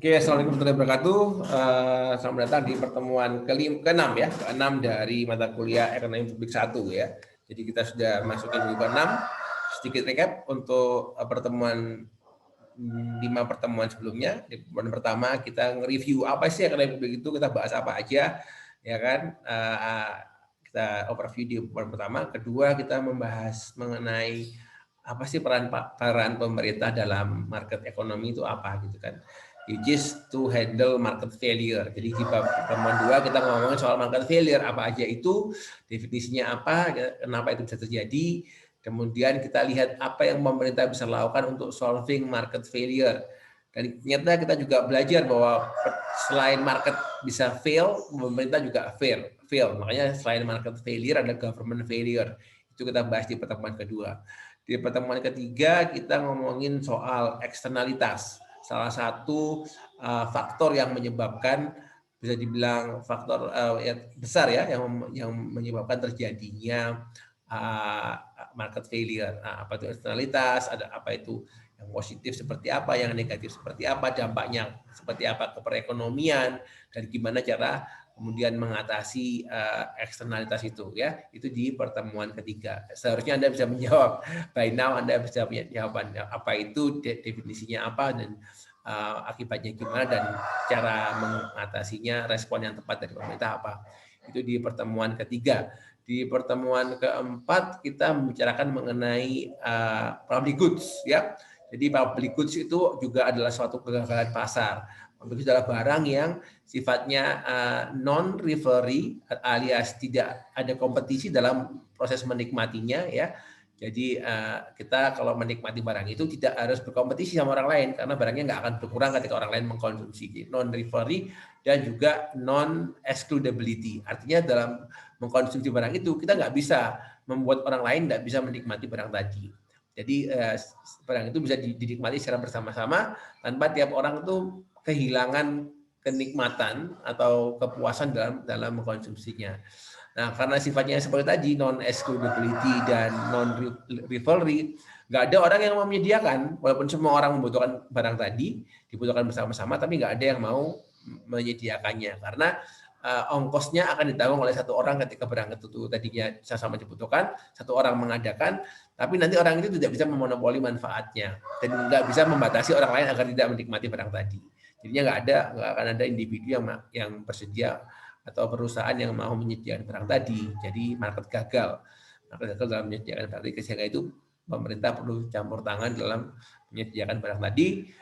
Oke, assalamualaikum warahmatullahi wabarakatuh. Selamat datang di pertemuan ke-6 ya, ke-6 dari mata kuliah Ekonomi Publik 1 ya. Jadi kita sudah masuk ke minggu ke-6. Sedikit recap untuk pertemuan 5 pertemuan sebelumnya. Di pertemuan pertama kita nge-review apa sih Ekonomi Publik itu, kita bahas apa aja, ya kan? Kita overview di pertemuan pertama. Kedua, kita membahas mengenai apa sih peran pemerintah dalam market ekonomi itu apa gitu kan, which is to handle market failure. Jadi di pertemuan 2 kita ngomongin soal market failure, apa aja itu, definisinya apa, kenapa itu bisa terjadi. Kemudian kita lihat apa yang pemerintah bisa lakukan untuk solving market failure. Dan ternyata kita juga belajar bahwa selain market bisa fail, pemerintah juga fail. Makanya selain market failure ada government failure. Itu kita bahas di pertemuan kedua. Di pertemuan ketiga kita ngomongin soal eksternalitas. Salah satu faktor yang menyebabkan, bisa dibilang faktor besar ya, yang menyebabkan terjadinya market failure. Nah, apa itu eksternalitas? Ada apa itu yang positif seperti apa, yang negatif seperti apa, dampaknya seperti apa ke perekonomian, dan gimana cara kemudian mengatasi eksternalitas itu ya. Itu di pertemuan ketiga. Seharusnya Anda bisa menjawab by now, Anda bisa punya jawaban apa itu, definisinya apa, dan akibatnya gimana, dan cara mengatasinya, respon yang tepat dari pemerintah apa. Itu di pertemuan ketiga. Di pertemuan keempat kita membicarakan mengenai public goods ya. Jadi public goods itu juga adalah suatu kegagalan pasar. Public goods adalah barang yang sifatnya non-rivalry alias tidak ada kompetisi dalam proses menikmatinya ya. Jadi kita kalau menikmati barang itu tidak harus berkompetisi sama orang lain, karena barangnya nggak akan berkurang ketika orang lain mengkonsumsi. Non-rivalry dan juga non-excludability. Artinya dalam mengkonsumsi barang itu kita nggak bisa membuat orang lain nggak bisa menikmati barang tadi. Jadi barang itu bisa dinikmati secara bersama-sama tanpa tiap orang itu kehilangan kenikmatan atau kepuasan dalam mengkonsumsinya. Nah, karena sifatnya seperti tadi, non-excludability dan non-rivalry, nggak ada orang yang mau menyediakan, walaupun semua orang membutuhkan barang tadi, dibutuhkan bersama-sama, tapi nggak ada yang mau menyediakannya, karena ongkosnya akan ditanggung oleh satu orang ketika barang itu tadinya sama-sama dibutuhkan, satu orang mengadakan, tapi nanti orang itu tidak bisa memonopoli manfaatnya, dan nggak bisa membatasi orang lain agar tidak menikmati barang tadi. Jadinya nggak akan ada individu yang bersedia atau perusahaan yang mau menyediakan barang tadi. Jadi market gagal dalam menyediakan barang tadi. Sehingga itu pemerintah perlu campur tangan dalam menyediakan barang tadi.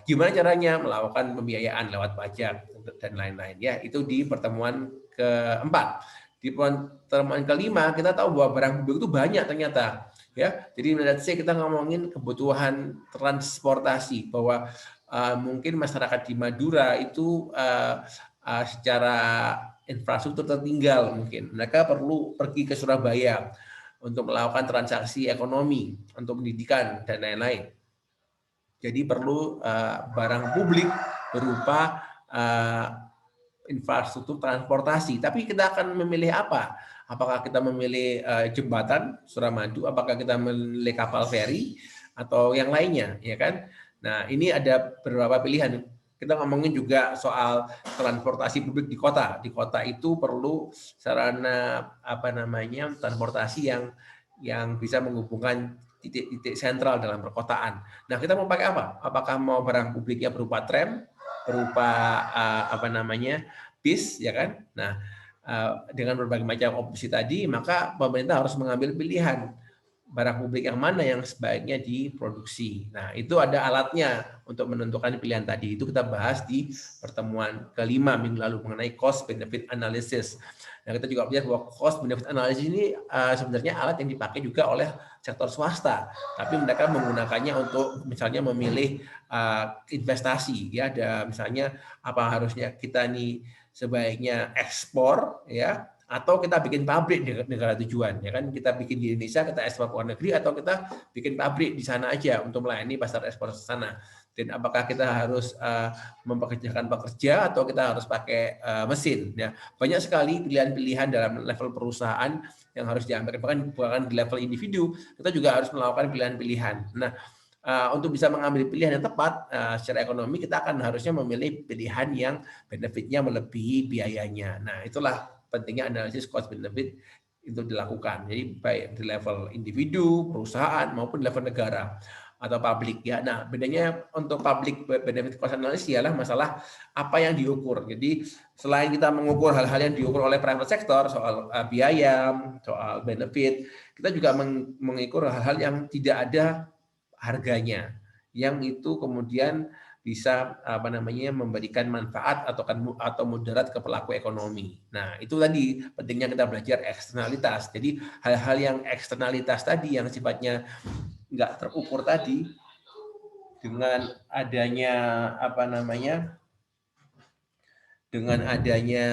Gimana caranya? Melakukan pembiayaan lewat pajak dan lain-lain. Ya, itu di pertemuan keempat. Di pertemuan kelima kita tahu bahwa barang publik itu banyak ternyata. Ya, jadi let's say kita ngomongin kebutuhan transportasi, bahwa mungkin masyarakat di Madura itu secara infrastruktur tertinggal, mungkin mereka perlu pergi ke Surabaya untuk melakukan transaksi ekonomi, untuk pendidikan dan lain-lain. Jadi perlu barang publik berupa infrastruktur transportasi. Tapi kita akan memilih apa? Apakah kita memilih jembatan Suramadu? Apakah kita memilih kapal feri atau yang lainnya? Ya kan? Nah, ini ada beberapa pilihan. Kita ngomongin juga soal transportasi publik di kota. Di kota itu perlu sarana transportasi yang bisa menghubungkan titik-titik sentral dalam perkotaan. Nah, kita mau pakai apa? Apakah mau barang publiknya berupa tram, berupa bis, ya kan? Nah, dengan berbagai macam opsi tadi, maka pemerintah harus mengambil pilihan barang publik yang mana yang sebaiknya diproduksi. Nah, itu ada alatnya untuk menentukan pilihan tadi. Itu kita bahas di pertemuan kelima minggu lalu mengenai cost benefit analysis. Nah, kita juga lihat bahwa cost benefit analysis ini sebenarnya alat yang dipakai juga oleh sektor swasta, tapi mereka menggunakannya untuk misalnya memilih investasi. Ya, ada misalnya apa harusnya kita nih sebaiknya ekspor ya, atau kita bikin pabrik di negara tujuan, ya kan? Kita bikin di Indonesia, kita ekspor ke luar negeri, atau kita bikin pabrik di sana aja untuk melayani pasar ekspor ke sana. Dan apakah kita harus mempekerjakan pekerja atau kita harus pakai mesin? Ya, banyak sekali pilihan-pilihan dalam level perusahaan yang harus diambil, bahkan di level individu kita juga harus melakukan pilihan-pilihan. Nah, untuk bisa mengambil pilihan yang tepat secara ekonomi, kita akan harusnya memilih pilihan yang benefitnya melebihi biayanya. Nah, itulah pentingnya analisis cost benefit itu dilakukan. Jadi baik di level individu, perusahaan maupun di level negara atau publik ya. Nah, bedanya untuk public benefit cost analysis ialah masalah apa yang diukur. Jadi selain kita mengukur hal-hal yang diukur oleh private sector soal biaya, soal benefit, kita juga mengukur hal-hal yang tidak ada harganya, yang itu kemudian bisa memberikan manfaat atau mudarat ke pelaku ekonomi. Nah, itu tadi pentingnya kita belajar eksternalitas. Jadi hal-hal yang eksternalitas tadi yang sifatnya nggak terukur tadi, dengan adanya dengan adanya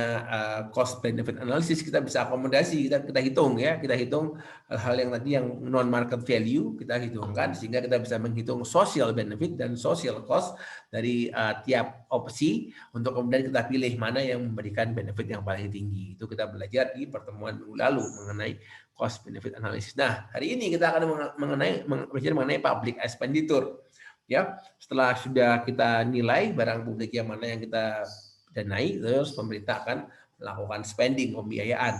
cost benefit analysis kita bisa akomodasi, kita hitung ya, kita hitung hal-hal yang tadi yang non market value kita hitungkan sehingga kita bisa menghitung social benefit dan social cost dari tiap opsi untuk kemudian kita pilih mana yang memberikan benefit yang paling tinggi. Itu kita belajar di pertemuan minggu lalu mengenai cost benefit analysis. Nah, hari ini kita akan belajar mengenai public expenditure. Ya, setelah sudah kita nilai barang publik yang mana yang kita danai, terus pemerintah akan melakukan spending, pembiayaan.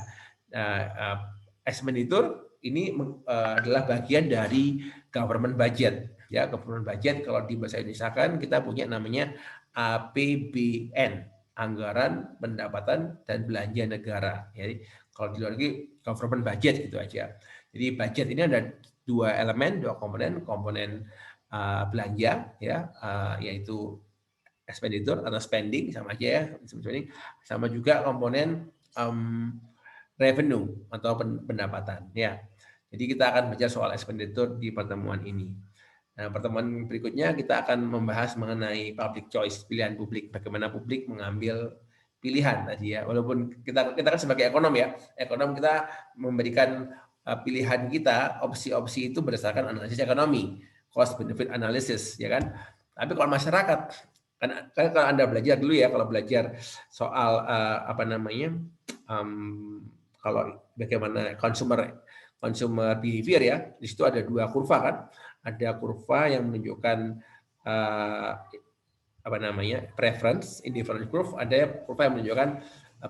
Expenditure ini adalah bagian dari government budget. Ya, government budget kalau di bahasa Indonesia kan kita punya namanya APBN, Anggaran Pendapatan dan Belanja Negara. Jadi kalau di luar negeri government budget gitu aja. Jadi budget ini ada dua elemen, dua komponen belanja ya, yaitu expenditure atau spending sama aja ya, sama juga komponen revenue atau pendapatan ya. Jadi kita akan belajar soal expenditure di pertemuan ini. Nah, pertemuan berikutnya kita akan membahas mengenai public choice, pilihan publik, bagaimana publik mengambil pilihan tadi ya. Walaupun kita kan sebagai ekonom ya, ekonom kita memberikan pilihan kita, opsi-opsi itu berdasarkan analisis ekonomi, cost benefit analysis ya kan. Tapi kalau masyarakat kan kalau Anda belajar dulu ya, kalau belajar soal kalau bagaimana consumer behavior ya, di situ ada dua kurva kan, ada kurva yang menunjukkan preference, indifference curve, ada kurva yang menunjukkan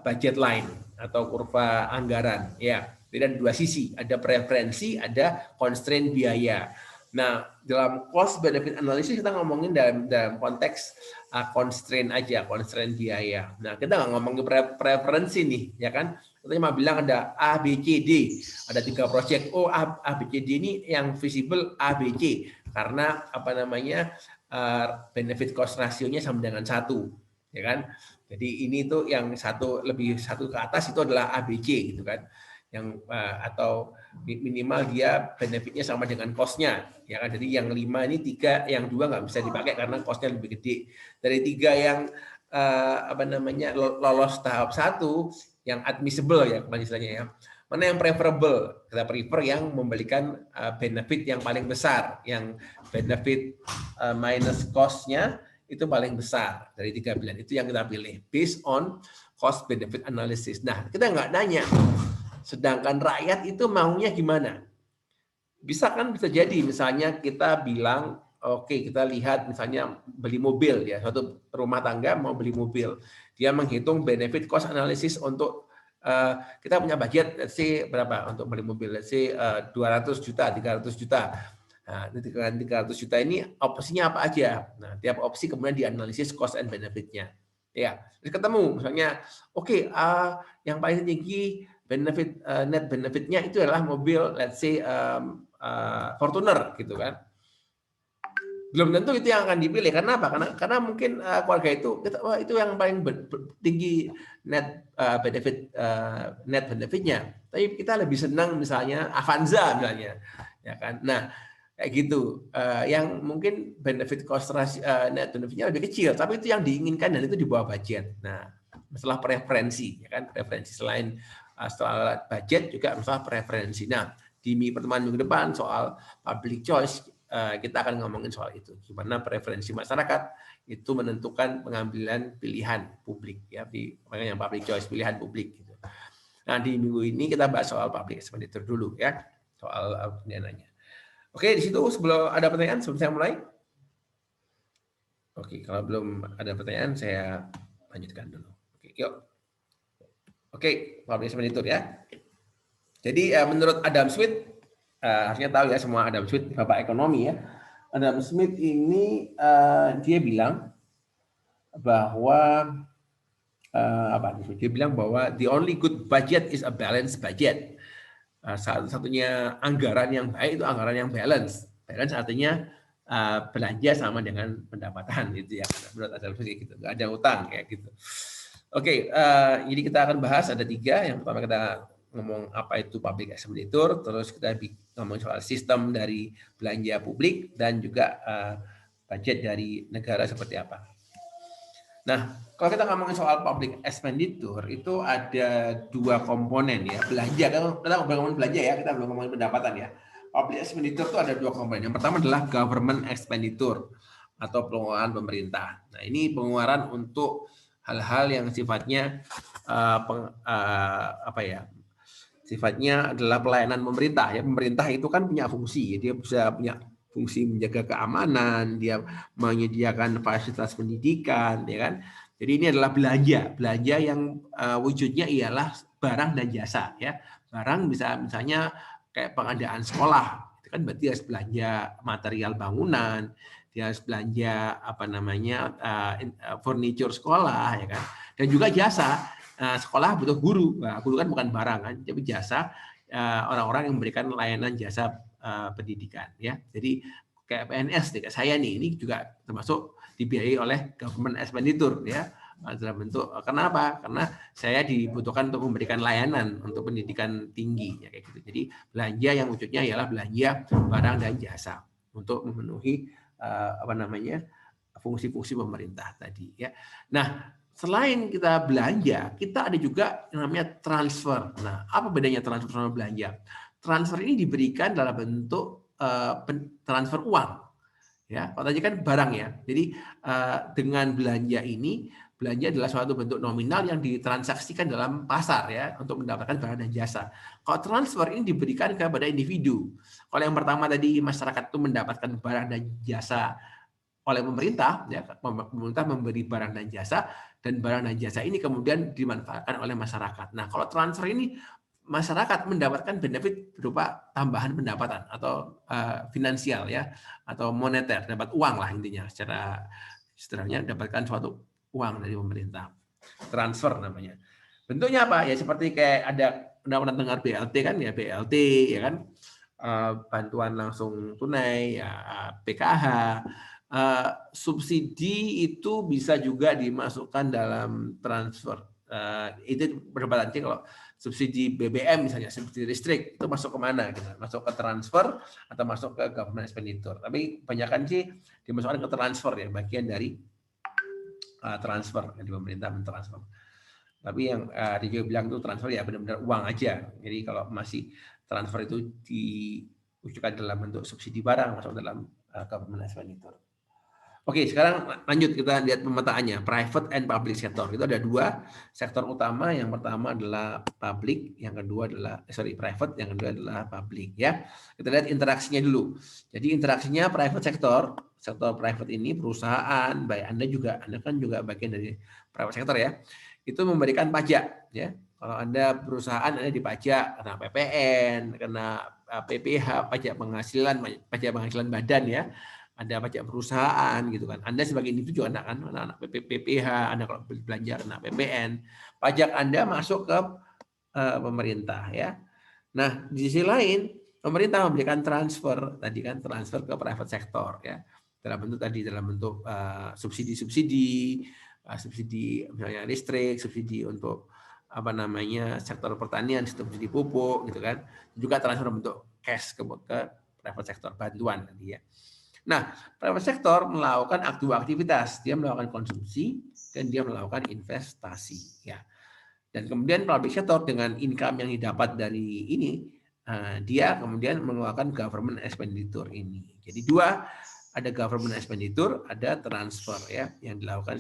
budget line atau kurva anggaran ya. Jadi ada dua sisi, ada preferensi, ada constraint biaya. Nah, dalam cost benefit analysis kita ngomongin dalam konteks constraint aja, constraint biaya. Nah, kita nggak ngomongin preferensi nih, ya kan? Kita cuma bilang ada A, B, C, D. Ada 3 proyek. Oh, A, B, C, D ini yang visible A, B, C. Karena benefit cost rasionya sama dengan 1, ya kan? Jadi ini tuh yang satu ke atas itu adalah A, B, C gitu kan. Yang atau minimal dia benefitnya sama dengan cost-nya ya kan. Jadi yang 5 ini 3, yang 2 nggak bisa dipakai karena cost-nya lebih gede. Dari 3 yang lolos tahap 1 yang admissible ya istilahnya ya, mana yang preferable, kita prefer yang memberikan benefit yang paling besar, yang benefit minus cost-nya itu paling besar dari 3 pilihan itu yang kita pilih based on cost benefit analysis. Nah, kita nggak nanya sedangkan rakyat itu maunya gimana? Bisa jadi misalnya kita bilang oke, kita lihat misalnya beli mobil ya, suatu rumah tangga mau beli mobil. Dia menghitung benefit cost analysis untuk kita punya budget let's say berapa untuk beli mobil, let's say 200 juta, 300 juta. Nah, 300 juta ini opsinya apa aja? Nah, tiap opsi kemudian dianalisis cost and benefit-nya. Ya, terus ketemu misalnya oke, yang paling tinggi benefit net benefit-nya itu adalah mobil let's say Fortuner gitu kan. Belum tentu itu yang akan dipilih. Karena apa? Karena mungkin keluarga itu yang paling tinggi net benefitnya. Tapi kita lebih senang misalnya Avanza misalnya, ya kan. Nah, kayak gitu. Yang mungkin benefit cost net benefitnya lebih kecil, tapi itu yang diinginkan dan itu di bawah budget. Nah, masalah preferensi, ya kan. Preferensi selain soal budget juga masalah preferensi. Nah, di pertemuan minggu depan soal public choice kita akan ngomongin soal itu, gimana preferensi masyarakat itu menentukan pengambilan pilihan publik ya, makanya yang public choice, pilihan publik gitu. Nah, di minggu ini kita bahas soal public expenditure dulu ya, soal pendananya. Oke, di situ sebelum ada pertanyaan sebelum saya mulai. Oke, kalau belum ada pertanyaan saya lanjutkan dulu. Oke, yuk. Oke, public expenditure ya. Jadi menurut Adam Smith, harusnya tahu ya semua Adam Smith, Bapak Ekonomi ya. Adam Smith ini dia bilang bahwa dia bilang bahwa the only good budget is a balanced budget. Satu-satunya anggaran yang baik itu anggaran yang balance. Balance artinya belanja sama dengan pendapatan gitu ya. Menurut Adam Smith gitu, nggak ada utang kayak gitu. Oke, jadi kita akan bahas ada 3. Yang pertama kita ngomong apa itu public expenditure, terus kita ngomong soal sistem dari belanja publik dan juga budget dari negara seperti apa. Nah, kalau kita ngomongin soal public expenditure itu ada 2 komponen ya. Belanja, kita ngomongin belanja ya, kita belum ngomongin pendapatan ya. Public expenditure itu ada 2 komponen. Yang pertama adalah government expenditure atau pengeluaran pemerintah. Nah, ini pengeluaran untuk hal-hal yang sifatnya sifatnya adalah pelayanan pemerintah ya. Pemerintah itu kan punya fungsi, dia bisa punya fungsi menjaga keamanan, dia menyediakan fasilitas pendidikan, ya kan. Jadi ini adalah belanja yang wujudnya ialah barang dan jasa, ya. Barang bisa misalnya kayak pengadaan sekolah, itu kan berarti harus belanja material bangunan, dia harus belanja furniture sekolah, ya kan. Dan juga jasa, sekolah butuh guru, guru kan bukan barang kan, tapi jasa orang-orang yang memberikan layanan jasa pendidikan ya. Jadi kayak PNS kayak saya nih ini juga termasuk dibiayai oleh government expenditure ya dalam bentuk kenapa? Karena saya dibutuhkan untuk memberikan layanan untuk pendidikan tinggi ya kayak gitu. Jadi belanja yang wujudnya ialah belanja barang dan jasa untuk memenuhi fungsi-fungsi pemerintah tadi ya. Nah, selain kita belanja, kita ada juga yang namanya transfer. Nah, apa bedanya transfer sama belanja? Transfer ini diberikan dalam bentuk transfer uang. Ya, kalau tadi kan barang ya. Jadi dengan belanja ini, belanja adalah suatu bentuk nominal yang ditransaksikan dalam pasar ya untuk mendapatkan barang dan jasa. Kalau transfer ini diberikan kepada individu. Kalau yang pertama tadi masyarakat itu mendapatkan barang dan jasa oleh pemerintah, ya pemerintah memberi barang dan jasa, dan barang dan jasa ini kemudian dimanfaatkan oleh masyarakat. Nah, kalau transfer ini masyarakat mendapatkan benefit berupa tambahan pendapatan atau finansial ya, atau moneter, dapat uang lah intinya secara istilahnya dapatkan suatu uang dari pemerintah. Transfer namanya. Bentuknya apa? Ya seperti kayak ada pernah dengar BLT kan ya, BLT ya kan, bantuan langsung tunai ya, PKH. Subsidi itu bisa juga dimasukkan dalam transfer. Itu berbeda nanti kalau subsidi BBM misalnya, subsidi listrik itu masuk ke mana? Gitu. Masuk ke transfer atau masuk ke government expenditure. Tapi kebanyakan sih dimasukkan ke transfer ya, bagian dari transfer yang di pemerintah mentransfer. Tapi yang dia juga bilang itu transfer ya benar-benar uang aja. Jadi kalau masih transfer itu diwujudkan dalam bentuk subsidi barang masuk dalam government expenditure. Oke, sekarang lanjut kita lihat pemetaannya. Private and public sector. Itu ada 2 sektor utama. Yang pertama adalah public, yang kedua adalah private, yang kedua adalah public ya. Kita lihat interaksinya dulu. Jadi interaksinya private sector, sektor private ini perusahaan, baik Anda kan juga bagian dari private sector ya. Itu memberikan pajak ya. Kalau Anda perusahaan Anda dipajak kena PPN, kena PPH, pajak penghasilan badan ya. Ada pajak perusahaan gitu kan. Anda sebagai individu anak PPH, Anda kalau belanja kena PPN, pajak Anda masuk ke pemerintah ya. Nah, di sisi lain pemerintah memberikan transfer ke private sector ya. Dalam bentuk subsidi misalnya listrik, subsidi untuk sektor pertanian, subsidi pupuk gitu kan. Juga transfer bentuk cash ke private sector, bantuan tadi ya. Nah, private sector melakukan aktivitas, dia melakukan konsumsi dan dia melakukan investasi, ya. Dan kemudian public sector dengan income yang didapat dari ini, dia kemudian mengeluarkan government expenditure ini. Jadi 2, ada government expenditure, ada transfer ya yang dilakukan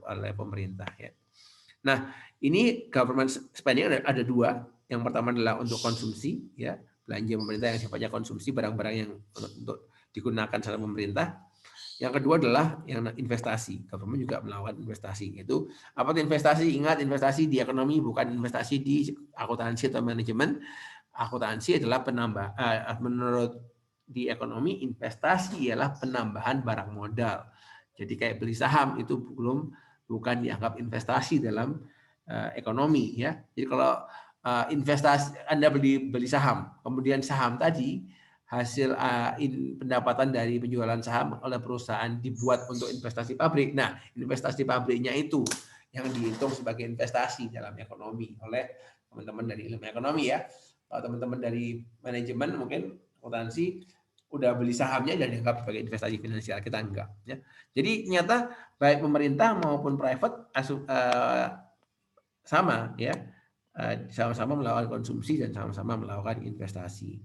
oleh pemerintah ya. Nah, ini government spending ada 2. Yang pertama adalah untuk konsumsi ya. belanja pemerintah yang sifatnya konsumsi, barang-barang yang untuk digunakan sama pemerintah. Yang kedua adalah yang investasi. Government juga melakukan investasi. Itu apa itu investasi? Ingat, investasi di ekonomi bukan investasi di akuntansi atau manajemen. Akuntansi adalah menurut di ekonomi, investasi ialah penambahan barang modal. Jadi kayak beli saham itu bukan dianggap investasi dalam ekonomi, ya. Jadi kalau investasi Anda beli saham, kemudian saham tadi hasil pendapatan dari penjualan saham oleh perusahaan dibuat untuk investasi pabrik. Nah, investasi pabriknya itu yang dihitung sebagai investasi dalam ekonomi oleh teman-teman dari ilmu ekonomi, ya. Kalau teman-teman dari manajemen mungkin akuntansi udah beli sahamnya dan dianggap sebagai investasi finansial, kita enggak, ya. Jadi ternyata baik pemerintah maupun private sama, ya, sama-sama melakukan konsumsi dan sama-sama melakukan investasi.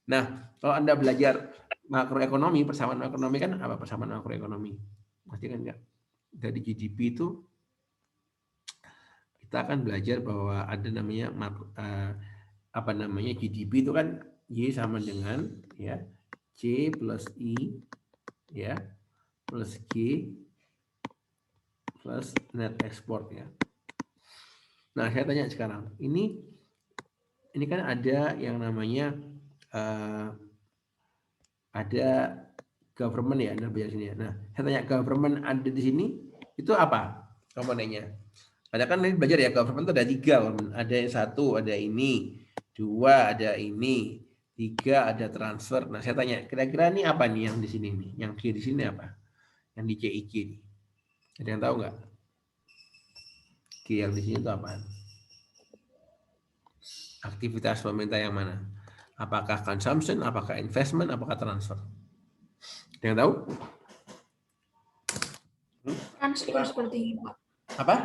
Nah, kalau Anda belajar makroekonomi, persamaan makroekonomi kan apa persamaan makroekonomi? Pasti kan enggak. Dari GDP itu kita akan belajar bahwa ada namanya GDP itu kan Y sama dengan, ya, C plus I, ya, plus G plus net export, ya. Nah, saya tanya sekarang, ini kan ada yang namanya ada government, ya, Anda belajar sini. Nah, saya tanya, government ada di sini itu apa komponennya? Ada kan ini belajar ya, government itu ada 3, ada yang 1 ada ini, 2 ada ini, 3 ada transfer. Nah, saya tanya, kira-kira ini apa nih yang di sini nih? Yang G di sini apa? Yang di CIG nih. Ada yang tahu nggak? G yang di sini itu apa? Aktivitas pemerintah yang mana? Apakah consumption, apakah investment, apakah transfer? Ada yang tahu? Transfer sepertinya, Pak. Apa?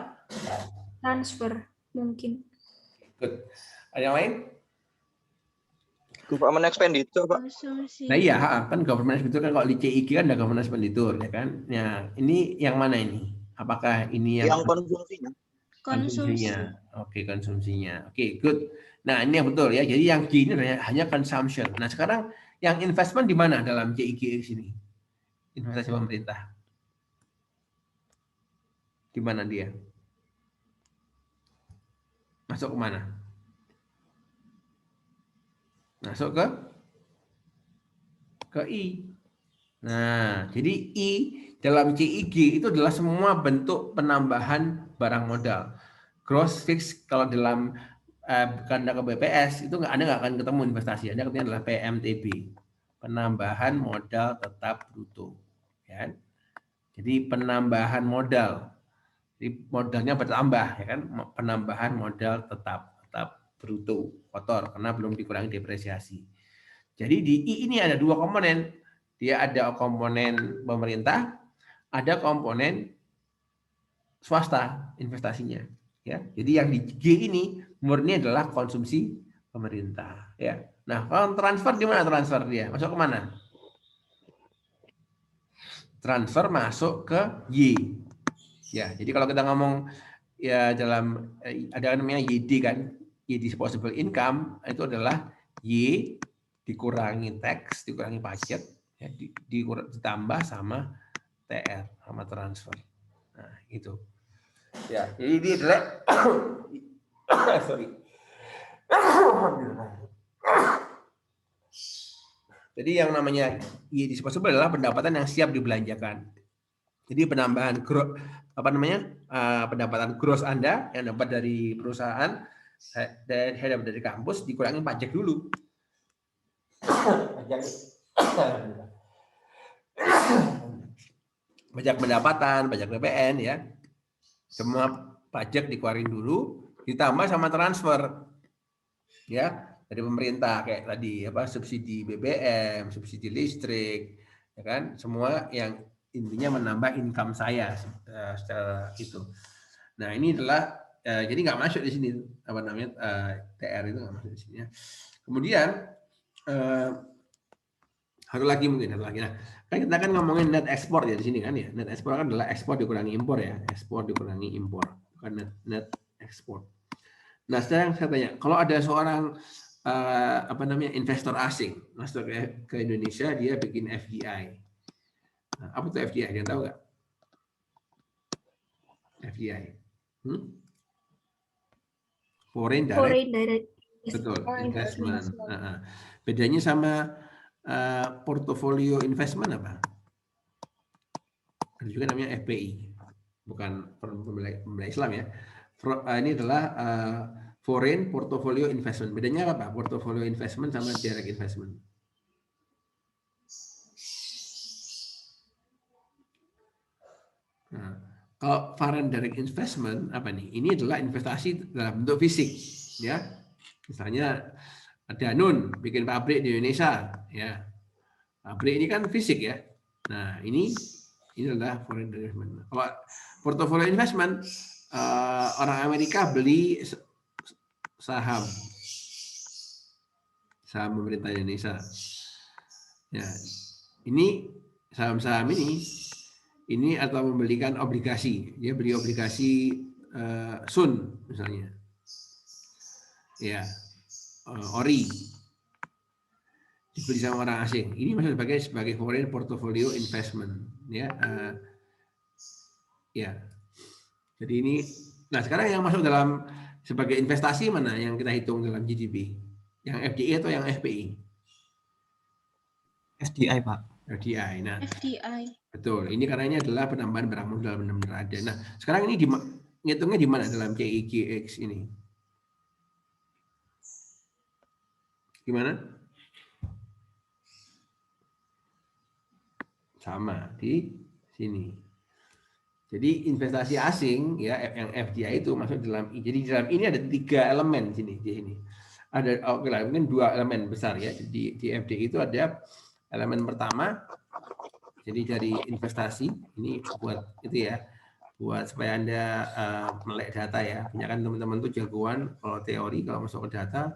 Transfer mungkin. Good. Ada yang lain? Government expenditure, Pak. Nah iya, kan government expenditure kan kalau di CIG kan ada government expenditure, ya kan? Nah, ini yang mana ini? Apakah ini yang konsumsinya? Konsumsinya. Oke, konsumsinya. Oke, good. Nah, ini yang betul, ya. Jadi yang G ini hanya consumption. Nah, sekarang yang investment di mana dalam CIG sini? Investasi pemerintah. Di mana dia? Masuk ke mana? Masuk ke I. Nah, jadi I dalam CIG itu adalah semua bentuk penambahan barang modal. Gross fixed kalau dalam Anda ke BPS itu Anda nggak akan ketemu investasi. Anda ketemu adalah PMTB, penambahan modal tetap bruto. Ya. Jadi penambahan modal. Jadi modalnya bertambah, ya kan? Penambahan modal tetap bruto, kotor karena belum dikurangi depresiasi. Jadi di I ini ada 2 komponen. Dia ada komponen pemerintah, ada komponen swasta investasinya, ya. Jadi yang di G ini murni adalah konsumsi pemerintah, ya. Nah, kalau transfer di mana transfer dia? Masuk ke mana? Transfer masuk ke Y. Ya, jadi kalau kita ngomong ya dalam ada namanya YD kan, Y disposable income itu adalah Y dikurangi tax, dikurangi pajak, ya, ditambah sama TR sama transfer. Nah, itu. Ya, jadi ini adalah sorry. Jadi yang namanya Y disposable adalah pendapatan yang siap dibelanjakan. Jadi penambahan pendapatan gross Anda yang dapat dari perusahaan dan dapat dari kampus dikurangi pajak dulu. Pajak pendapatan, pajak PPN, ya. Semua pajak dikeluarin dulu, ditambah sama transfer, ya, dari pemerintah kayak tadi subsidi BBM, subsidi listrik, ya kan, semua yang intinya menambah income saya secara itu. Nah, ini adalah jadi nggak masuk di sini TR itu nggak masuk di sini, ya. Kemudian satu lagi. Nah, kan kita kan ngomongin net export ya di sini kan, ya. Net export kan adalah ekspor dikurangi impor, ya. Ekspor dikurangi impor, bukan net export. Nah, sekarang saya tanya, kalau ada seorang investor asing masuk ke Indonesia, dia bikin FDI. Nah, apa itu FDI? Kalian tahu nggak? FDI. Foreign direct. Betul, investment. Bedanya sama portfolio investment apa? Ada juga namanya FPI, bukan pembela Islam ya. Ini adalah foreign portfolio investment. Bedanya apa? Portfolio investment sama direct investment. Nah, kalau foreign direct investment apa nih? Ini adalah investasi dalam bentuk fisik, ya. Misalnya ada Nun bikin pabrik di Indonesia, ya. Pabrik ini kan fisik ya. Nah, ini adalah foreign direct investment. Kalau portfolio investment, orang Amerika beli saham pemerintah Indonesia. Ya, ini saham-saham ini atau membelikan obligasi, dia beli obligasi Sun misalnya, ya, Ori, dibeli sama orang asing. Ini masuk sebagai foreign portfolio investment, ya, ya. Jadi ini, nah sekarang yang masuk dalam sebagai investasi mana yang kita hitung dalam GDP, yang FDI atau yang FPI? FDI, Pak. FDI. Nah, FDI. Betul. Ini karena ini adalah penambahan barang modal benar-benar ada. Nah, sekarang ini ngitungnya di mana dalam CIGX ini? Gimana? Sama di sini. Jadi investasi asing ya yang FDI itu masuk dalam. Jadi dalam ini ada 3 elemen di sini. Ada mungkin 2 elemen besar ya. Jadi di FDI itu ada elemen pertama. Jadi dari investasi ini buat itu ya, buat supaya Anda melek data ya. Punya kan teman-teman tuh jagoan kalau teori, kalau masuk ke data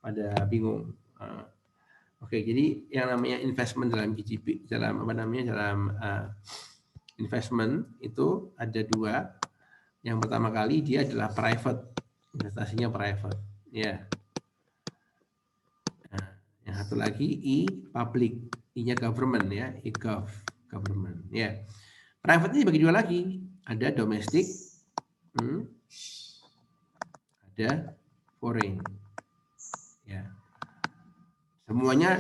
pada bingung. Oke, jadi yang namanya investment dalam GDP, dalam investment itu ada 2. Yang pertama kali dia adalah private, investasinya private, ya. Nah, yang satu lagi public, I-nya government ya, government, ya. Private ini bagi 2 lagi, ada domestic, ada foreign, ya. Semuanya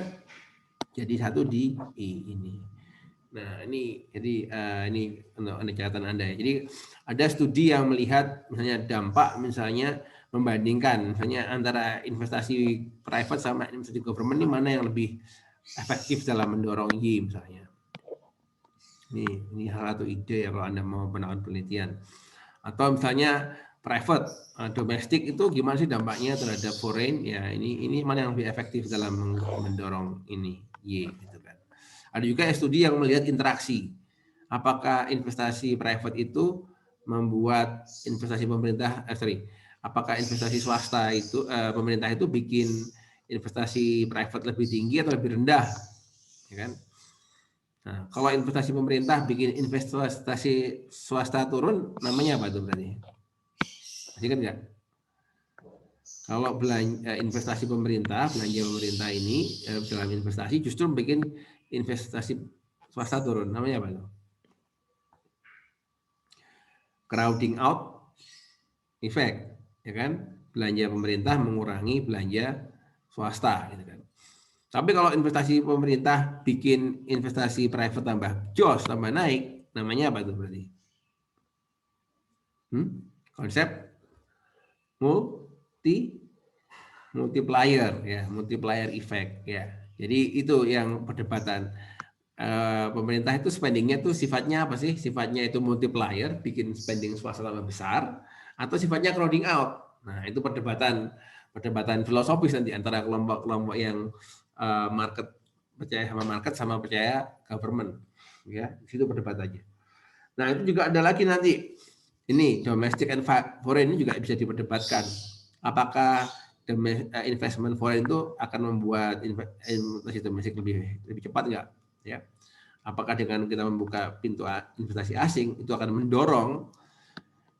jadi satu di ini. Nah, ini jadi ini untuk catatan Anda ya. Jadi ada studi yang melihat misalnya dampak misalnya membandingkan misalnya antara investasi private sama investasi government ini mana yang lebih efektif dalam mendorong Y misalnya. Ini salah satu ide ya kalau Anda mau melakukan penelitian. Atau misalnya private, domestik itu gimana sih dampaknya terhadap foreign? Ya, ini mana yang lebih efektif dalam mendorong ini Y gitu kan. Ada juga studi yang melihat interaksi. Apakah investasi private itu membuat investasi pemerintah, apakah investasi swasta itu pemerintah itu bikin investasi private lebih tinggi atau lebih rendah, ya kan? Nah, kalau investasi pemerintah bikin investasi swasta turun, namanya apa itu berarti? Masih kan enggak? Kalau investasi pemerintah, belanja pemerintah ini dalam investasi justru bikin investasi swasta turun, namanya apa itu? Crowding out effect, ya kan? Belanja pemerintah mengurangi belanja swasta, gitu kan? Tapi kalau investasi pemerintah bikin investasi private tambah jos, tambah naik, namanya apa itu berarti? Konsep multiplier ya, multiplier effect ya. Jadi itu yang perdebatan. Pemerintah itu spendingnya tuh sifatnya apa sih? Sifatnya itu multiplier, bikin spending swasta tambah besar, atau sifatnya crowding out. Nah, itu perdebatan filosofis nanti antara kelompok-kelompok yang percaya sama market sama percaya government, ya. Di situ perdebatannya. Nah, itu juga ada lagi nanti. Ini domestic and foreign ini juga bisa diperdebatkan. Apakah investment foreign itu akan membuat investasi domestik lebih cepat enggak? Ya. Apakah dengan kita membuka pintu investasi asing itu akan mendorong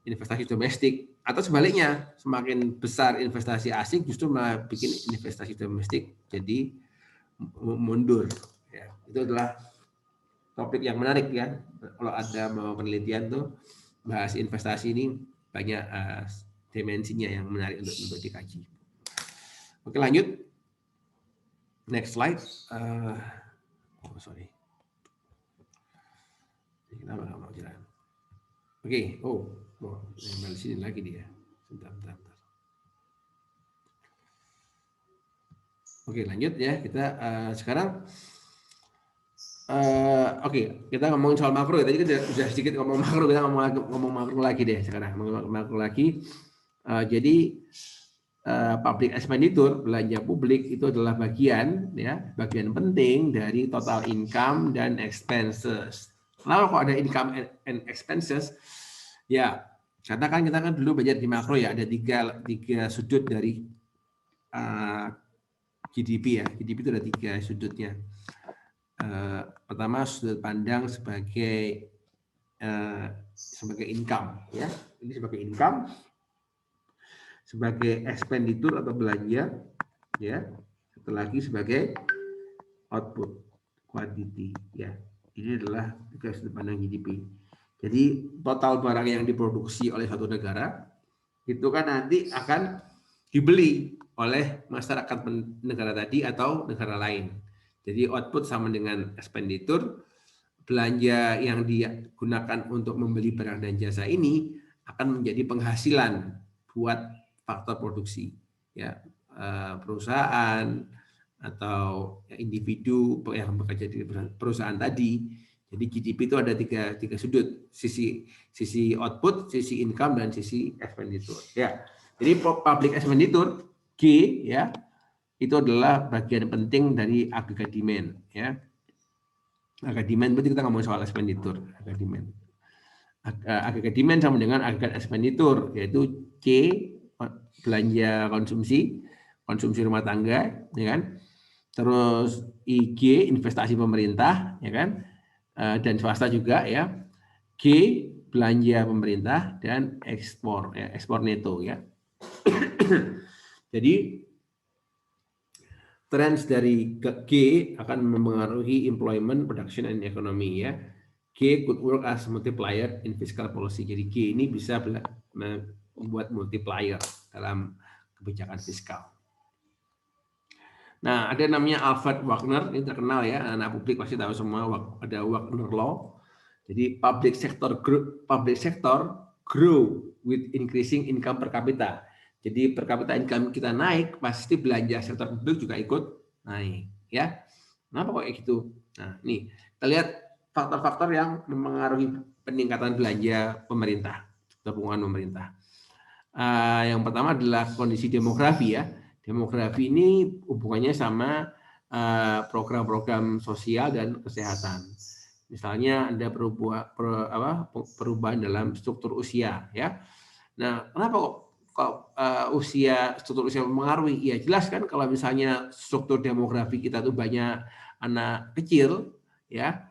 investasi domestik Atau sebaliknya, semakin besar investasi asing justru malah bikin investasi domestik jadi mundur. Ya, itu adalah topik yang menarik ya. Kalau ada mau penelitian tuh bahas investasi ini banyak dimensinya yang menarik untuk dikaji. Oke, lanjut. Next slide. Sorry. Kenapa nggak mau jalan? Oke, di sini lagi dia. Bentar. Oke, lanjut ya. Kita sekarang kita ngomongin soal makro. Tadi kita sudah sedikit ngomong makro, kita ngomong makro lagi deh sekarang. Ngomong makro lagi. Jadi public expenditure, belanja publik itu adalah bagian penting dari total income dan expenses. Kenapa kok ada income and expenses? Ya, karena kita dulu belajar di makro ya, ada tiga sudut dari GDP ya. GDP itu ada 3 sudutnya. Pertama sudut pandang sebagai income ya. Ini sebagai income, sebagai expenditure atau belanja ya. Satu lagi sebagai output quantity ya. Ini adalah 3 sudut pandang GDP. Jadi total barang yang diproduksi oleh satu negara itu kan nanti akan dibeli oleh masyarakat negara tadi atau negara lain. Jadi output sama dengan expenditure, belanja yang digunakan untuk membeli barang dan jasa ini akan menjadi penghasilan buat faktor produksi. Ya, perusahaan atau individu yang bekerja di perusahaan tadi. Jadi GDP itu ada tiga sudut, sisi output, sisi income, dan sisi expenditure. Ya, jadi public expenditure G ya itu adalah bagian penting dari agregat demand. Ya, agregat demand berarti kita ngomong soal expenditure, agregat demand. Agregat demand sama dengan agregat expenditure, yaitu C belanja konsumsi rumah tangga, ya kan? Terus IG investasi pemerintah, ya kan? Dan swasta juga ya. G belanja pemerintah dan ekspor ya, ekspor neto ya. Jadi trends dari G akan mempengaruhi employment, production, and economy ya. G could work as multiplier in fiscal policy. Jadi G ini bisa membuat multiplier dalam kebijakan fiskal. Nah, ada namanya Alfred Wagner, ini terkenal ya, anak publik pasti tahu semua, ada Wagner Law. Jadi public sector grow with increasing income per capita. Jadi per capita income kita naik, pasti belanja sektor publik juga ikut naik, ya. Kenapa kok kayak gitu? Nah, nih kita lihat faktor-faktor yang mempengaruhi peningkatan belanja pemerintah, tabungan pemerintah. Yang pertama adalah kondisi demografi ya. Demografi ini hubungannya sama program-program sosial dan kesehatan. Misalnya ada perubahan dalam struktur usia ya. Nah, kenapa kok struktur usia mempengaruhi? Ya jelas kan kalau misalnya struktur demografi kita tuh banyak anak kecil ya,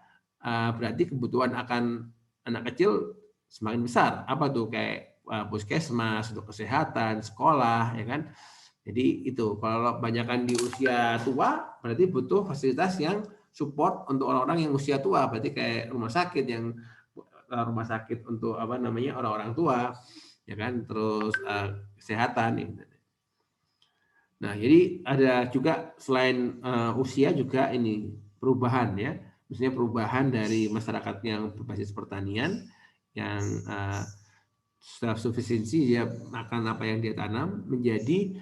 berarti kebutuhan akan anak kecil semakin besar. Apa tuh kayak puskesmas untuk kesehatan, sekolah ya kan. Jadi itu kalau banyakkan di usia tua berarti butuh fasilitas yang support untuk orang-orang yang usia tua, berarti kayak rumah sakit untuk orang-orang tua ya kan, terus kesehatan. Nah, jadi ada juga selain usia juga ini perubahan ya. Maksudnya perubahan dari masyarakat yang berbasis pertanian yang self-sufficiency, dia makan apa yang dia tanam, menjadi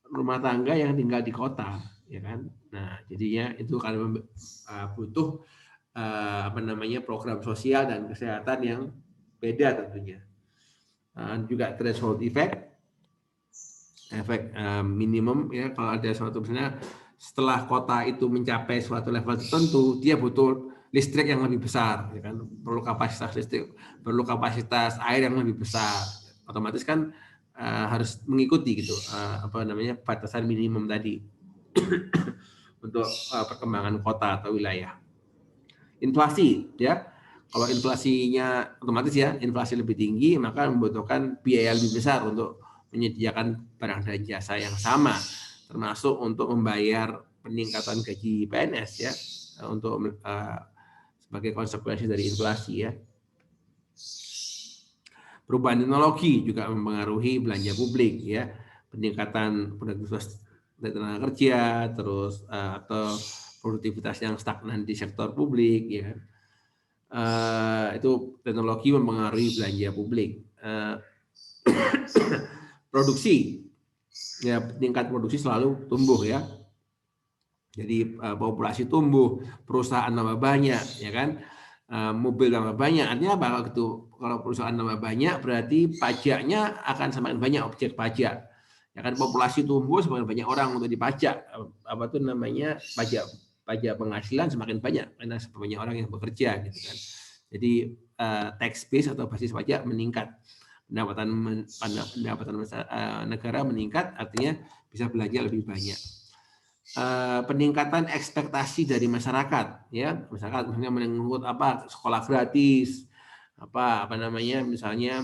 rumah tangga yang tinggal di kota, ya kan. Nah, jadinya itu kan butuh program sosial dan kesehatan yang beda tentunya. Juga threshold efek minimum ya, kalau ada suatu misalnya setelah kota itu mencapai suatu level tertentu, dia butuh listrik yang lebih besar, ya kan, perlu kapasitas listrik, perlu kapasitas air yang lebih besar, otomatis kan harus mengikuti gitu batasan minimum tadi untuk perkembangan kota atau wilayah. Inflasi ya, Kalau inflasinya otomatis ya, inflasi lebih tinggi, maka membutuhkan biaya lebih besar untuk menyediakan barang dan jasa yang sama, termasuk untuk membayar peningkatan gaji PNS ya, untuk sebagai konsekuensi dari inflasi ya. Perubahan teknologi juga mempengaruhi belanja publik ya, peningkatan produktivitas tenaga kerja, terus atau produktivitas yang stagnan di sektor publik ya. Itu teknologi mempengaruhi belanja publik. Produksi ya, tingkat produksi selalu tumbuh ya. Jadi populasi tumbuh, perusahaan tambah banyak ya kan, mobil tambah banyak. Artinya apa? Kalau perusahaan tambah banyak berarti pajaknya akan semakin banyak, objek pajak. Ya kan, populasi tumbuh semakin banyak orang untuk dipajak. Apa tuh namanya, pajak penghasilan semakin banyak karena semakin banyak orang yang bekerja gitu kan. Jadi tax base atau basis pajak meningkat, pendapatan negara meningkat, artinya bisa belanja lebih banyak. Peningkatan ekspektasi dari masyarakat ya, masyarakat misalnya menuntut apa, sekolah gratis, apa namanya, misalnya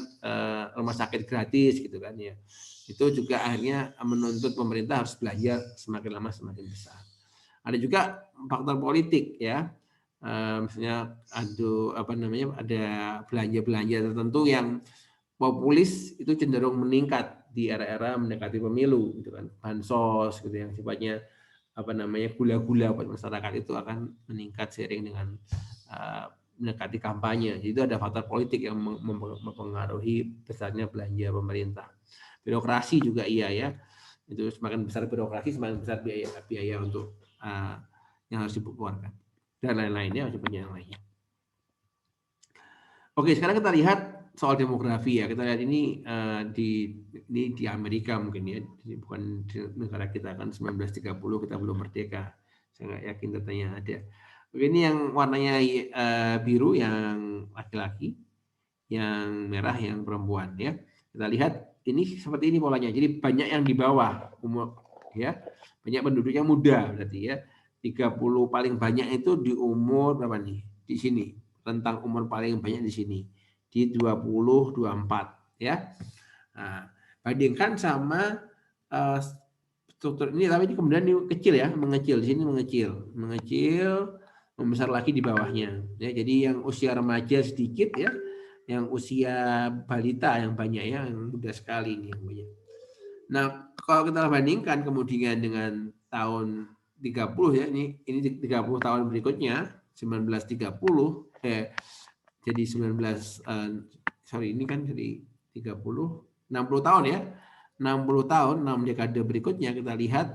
rumah sakit gratis gitu kan ya. Itu juga akhirnya menuntut pemerintah harus belanja semakin lama semakin besar. Ada juga faktor politik ya, misalnya ada belanja tertentu yang populis itu cenderung meningkat di era-era mendekati pemilu gitu kan, bansos gitu yang sifatnya gula-gula buat masyarakat itu akan meningkat seiring dengan mendekati kampanye. Jadi itu ada faktor politik yang mempengaruhi besarnya belanja pemerintah. Birokrasi juga iya ya, itu semakin besar birokrasi semakin besar biaya untuk yang harus dikeluarkan dan lain-lainnya, banyak yang lainnya. Oke, sekarang kita lihat soal demografi ya. Kita lihat ini di Amerika mungkin ya, bukan di negara kita kan 1930 kita belum merdeka. Saya nggak yakin datanya ada. Oke, ini yang warnanya biru yang laki-laki, yang merah yang perempuan ya. Kita lihat ini seperti ini polanya. Jadi banyak yang di bawah umur ya, banyak penduduknya muda berarti ya. 30 paling banyak itu di umur berapa nih? Di sini. Tentang umur paling banyak di sini. Di 20-24 ya. Nah, bandingkan sama struktur ini, tapi ini kemudian ini kecil ya, mengecil di sini, mengecil, membesar lagi di bawahnya ya. Jadi yang usia remaja sedikit ya, yang usia balita yang banyak ya, yang muda sekali ini yang banyak. Nah, kalau kita bandingkan kemudian dengan tahun 30 ya, ini 30 tahun berikutnya 1930 jadi 60 tahun ya. 60 tahun, 6 dekade berikutnya kita lihat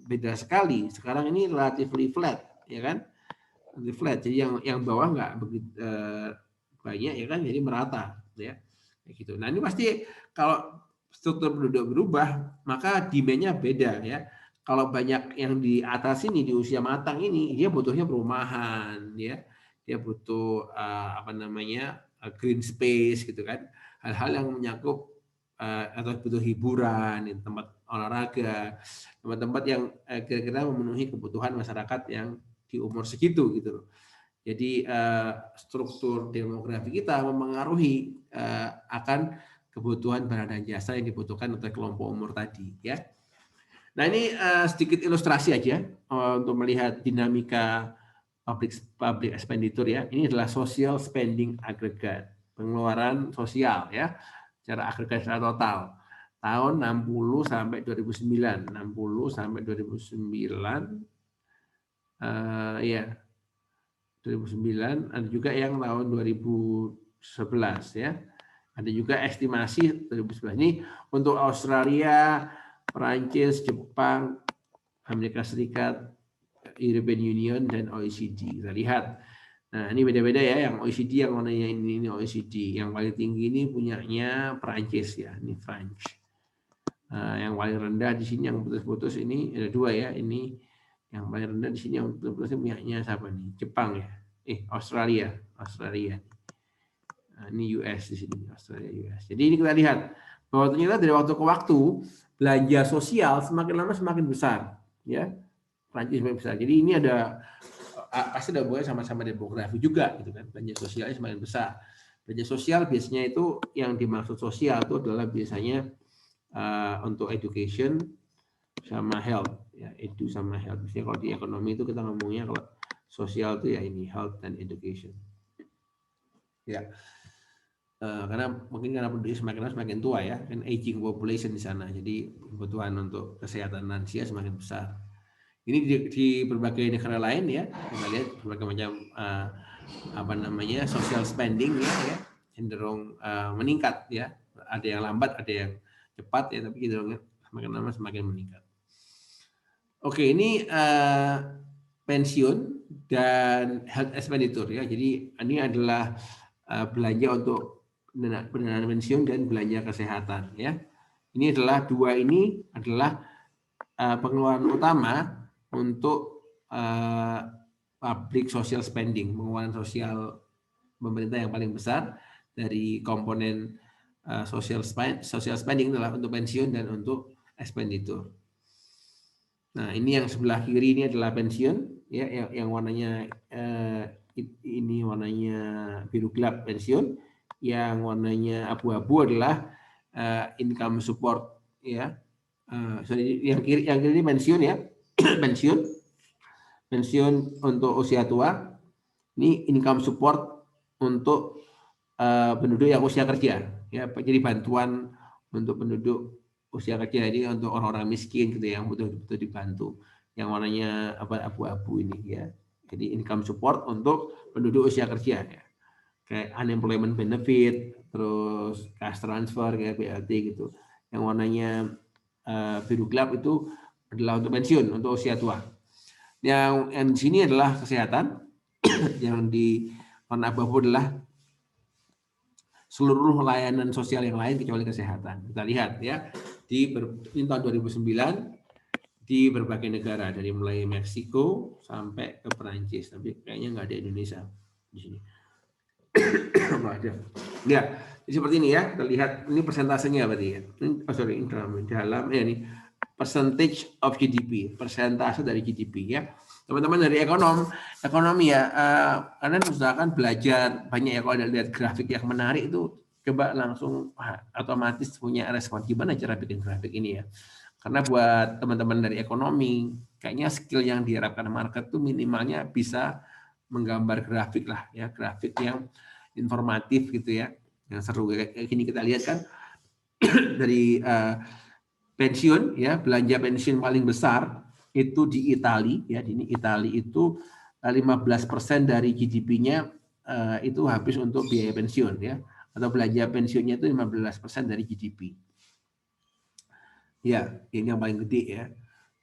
beda sekali. Sekarang ini relatively flat ya kan? Relatively flat. Jadi yang bawah nggak begitu banyak ya kan, jadi merata ya. Kayak gitu. Nah, ini pasti kalau struktur penduduk berubah, maka demand-nya beda ya. Kalau banyak yang di atas ini, di usia matang ini, dia butuhnya perumahan ya. Dia butuh green space gitu kan. Hal-hal yang menyangkut atau butuh hiburan, tempat olahraga, tempat-tempat yang kira-kira memenuhi kebutuhan masyarakat yang di umur segitu gitu loh. Jadi struktur demografi kita mempengaruhi akan kebutuhan barang dan jasa yang dibutuhkan oleh kelompok umur tadi ya. Nah, ini sedikit ilustrasi aja untuk melihat dinamika public expenditure ya. Ini adalah social spending aggregate, pengeluaran sosial ya, secara agregat secara total tahun 60 sampai 2009, 60 sampai 2009 ya. 2009, ada juga yang tahun 2011 ya. Ada juga estimasi 2011 ini untuk Australia, Perancis, Jepang, Amerika Serikat, European Union dan OECD. Kita lihat. Nah, ini beda-beda ya, yang OECD yang warnanya ini OECD. Yang paling tinggi ini punyanya Perancis ya, ini French. Yang paling rendah di sini yang putus-putus ini ada dua ya, ini yang paling rendah di sini yang putus-putus punyanya siapa nih? Jepang ya. Australia. Nah, ini US di sini, Australia US. Jadi ini kita lihat bahwa ternyata dari waktu ke waktu belanja sosial semakin lama semakin besar ya. Prancis semakin besar. Jadi ini ada pasti ada hubungannya sama-sama demografi juga gitu kan. Belanja sosialnya semakin besar. Belanja sosial biasanya itu yang dimaksud sosial itu adalah biasanya untuk education sama health ya, edu sama health. Biasanya kalau di ekonomi itu kita ngomongnya kalau sosial itu ya ini health dan education. Ya. Karena penduduk semakin tua ya, kan aging population di sana. Jadi kebutuhan untuk kesehatan lansia semakin besar. Ini di berbagai negara lain ya, kita lihat berbagai macam social spending ya cenderung meningkat ya. Ada yang lambat, ada yang cepat ya, tapi cenderung semakin lama semakin meningkat. Oke, ini pensiun dan health expenditure ya. Jadi ini adalah belanja untuk pendanaan pensiun dan belanja kesehatan ya. Ini adalah dua ini adalah pengeluaran utama untuk public social spending, pengeluaran sosial pemerintah yang paling besar dari komponen social spending adalah untuk pensiun dan untuk expenditure. Nah, ini yang sebelah kiri ini adalah pensiun ya, yang warnanya ini warnanya biru gelap pensiun, yang warnanya abu-abu adalah income support ya. Yang kiri ini pensiun ya. pensiun untuk usia tua. Ini income support untuk penduduk yang usia kerja ya. Jadi bantuan untuk penduduk usia kerja ini untuk orang-orang miskin gitu yang betul-betul dibantu. Yang warnanya abu-abu ini ya. Jadi income support untuk penduduk usia kerja ya. Kayak unemployment benefit, terus cash transfer kayak BLT gitu. Yang warnanya biru gelap itu adalah untuk pensiun, untuk usia tua. Yang di sini adalah kesehatan. Yang di warna abu-abu adalah seluruh layanan sosial yang lain kecuali kesehatan. Kita lihat ya, di tahun 2009 di berbagai negara, dari mulai Meksiko sampai ke Perancis, tapi kayaknya nggak ada Indonesia di sini. Nggak ada. Ya, seperti ini ya. Kita lihat ini persentasenya berarti ya. Ini dalam ya ini percentage of GDP, persentase dari GDP ya. Teman-teman dari ekonomi ya, kalian usahakan belajar banyak ya. Kalau ada lihat grafik yang menarik itu, coba langsung otomatis punya respon gimana cara bikin grafik ini ya. Karena buat teman-teman dari ekonomi, kayaknya skill yang diharapkan market tuh minimalnya bisa menggambar grafik lah ya, grafik yang informatif gitu ya, yang seru kayak gini. Kita lihat kan dari pensiun ya, belanja pensiun paling besar itu di Italia ya. Di Italia itu 15% dari GDP-nya itu habis untuk biaya pensiun ya, atau belanja pensiunnya itu 15% dari GDP. Ya, ini yang paling gede ya.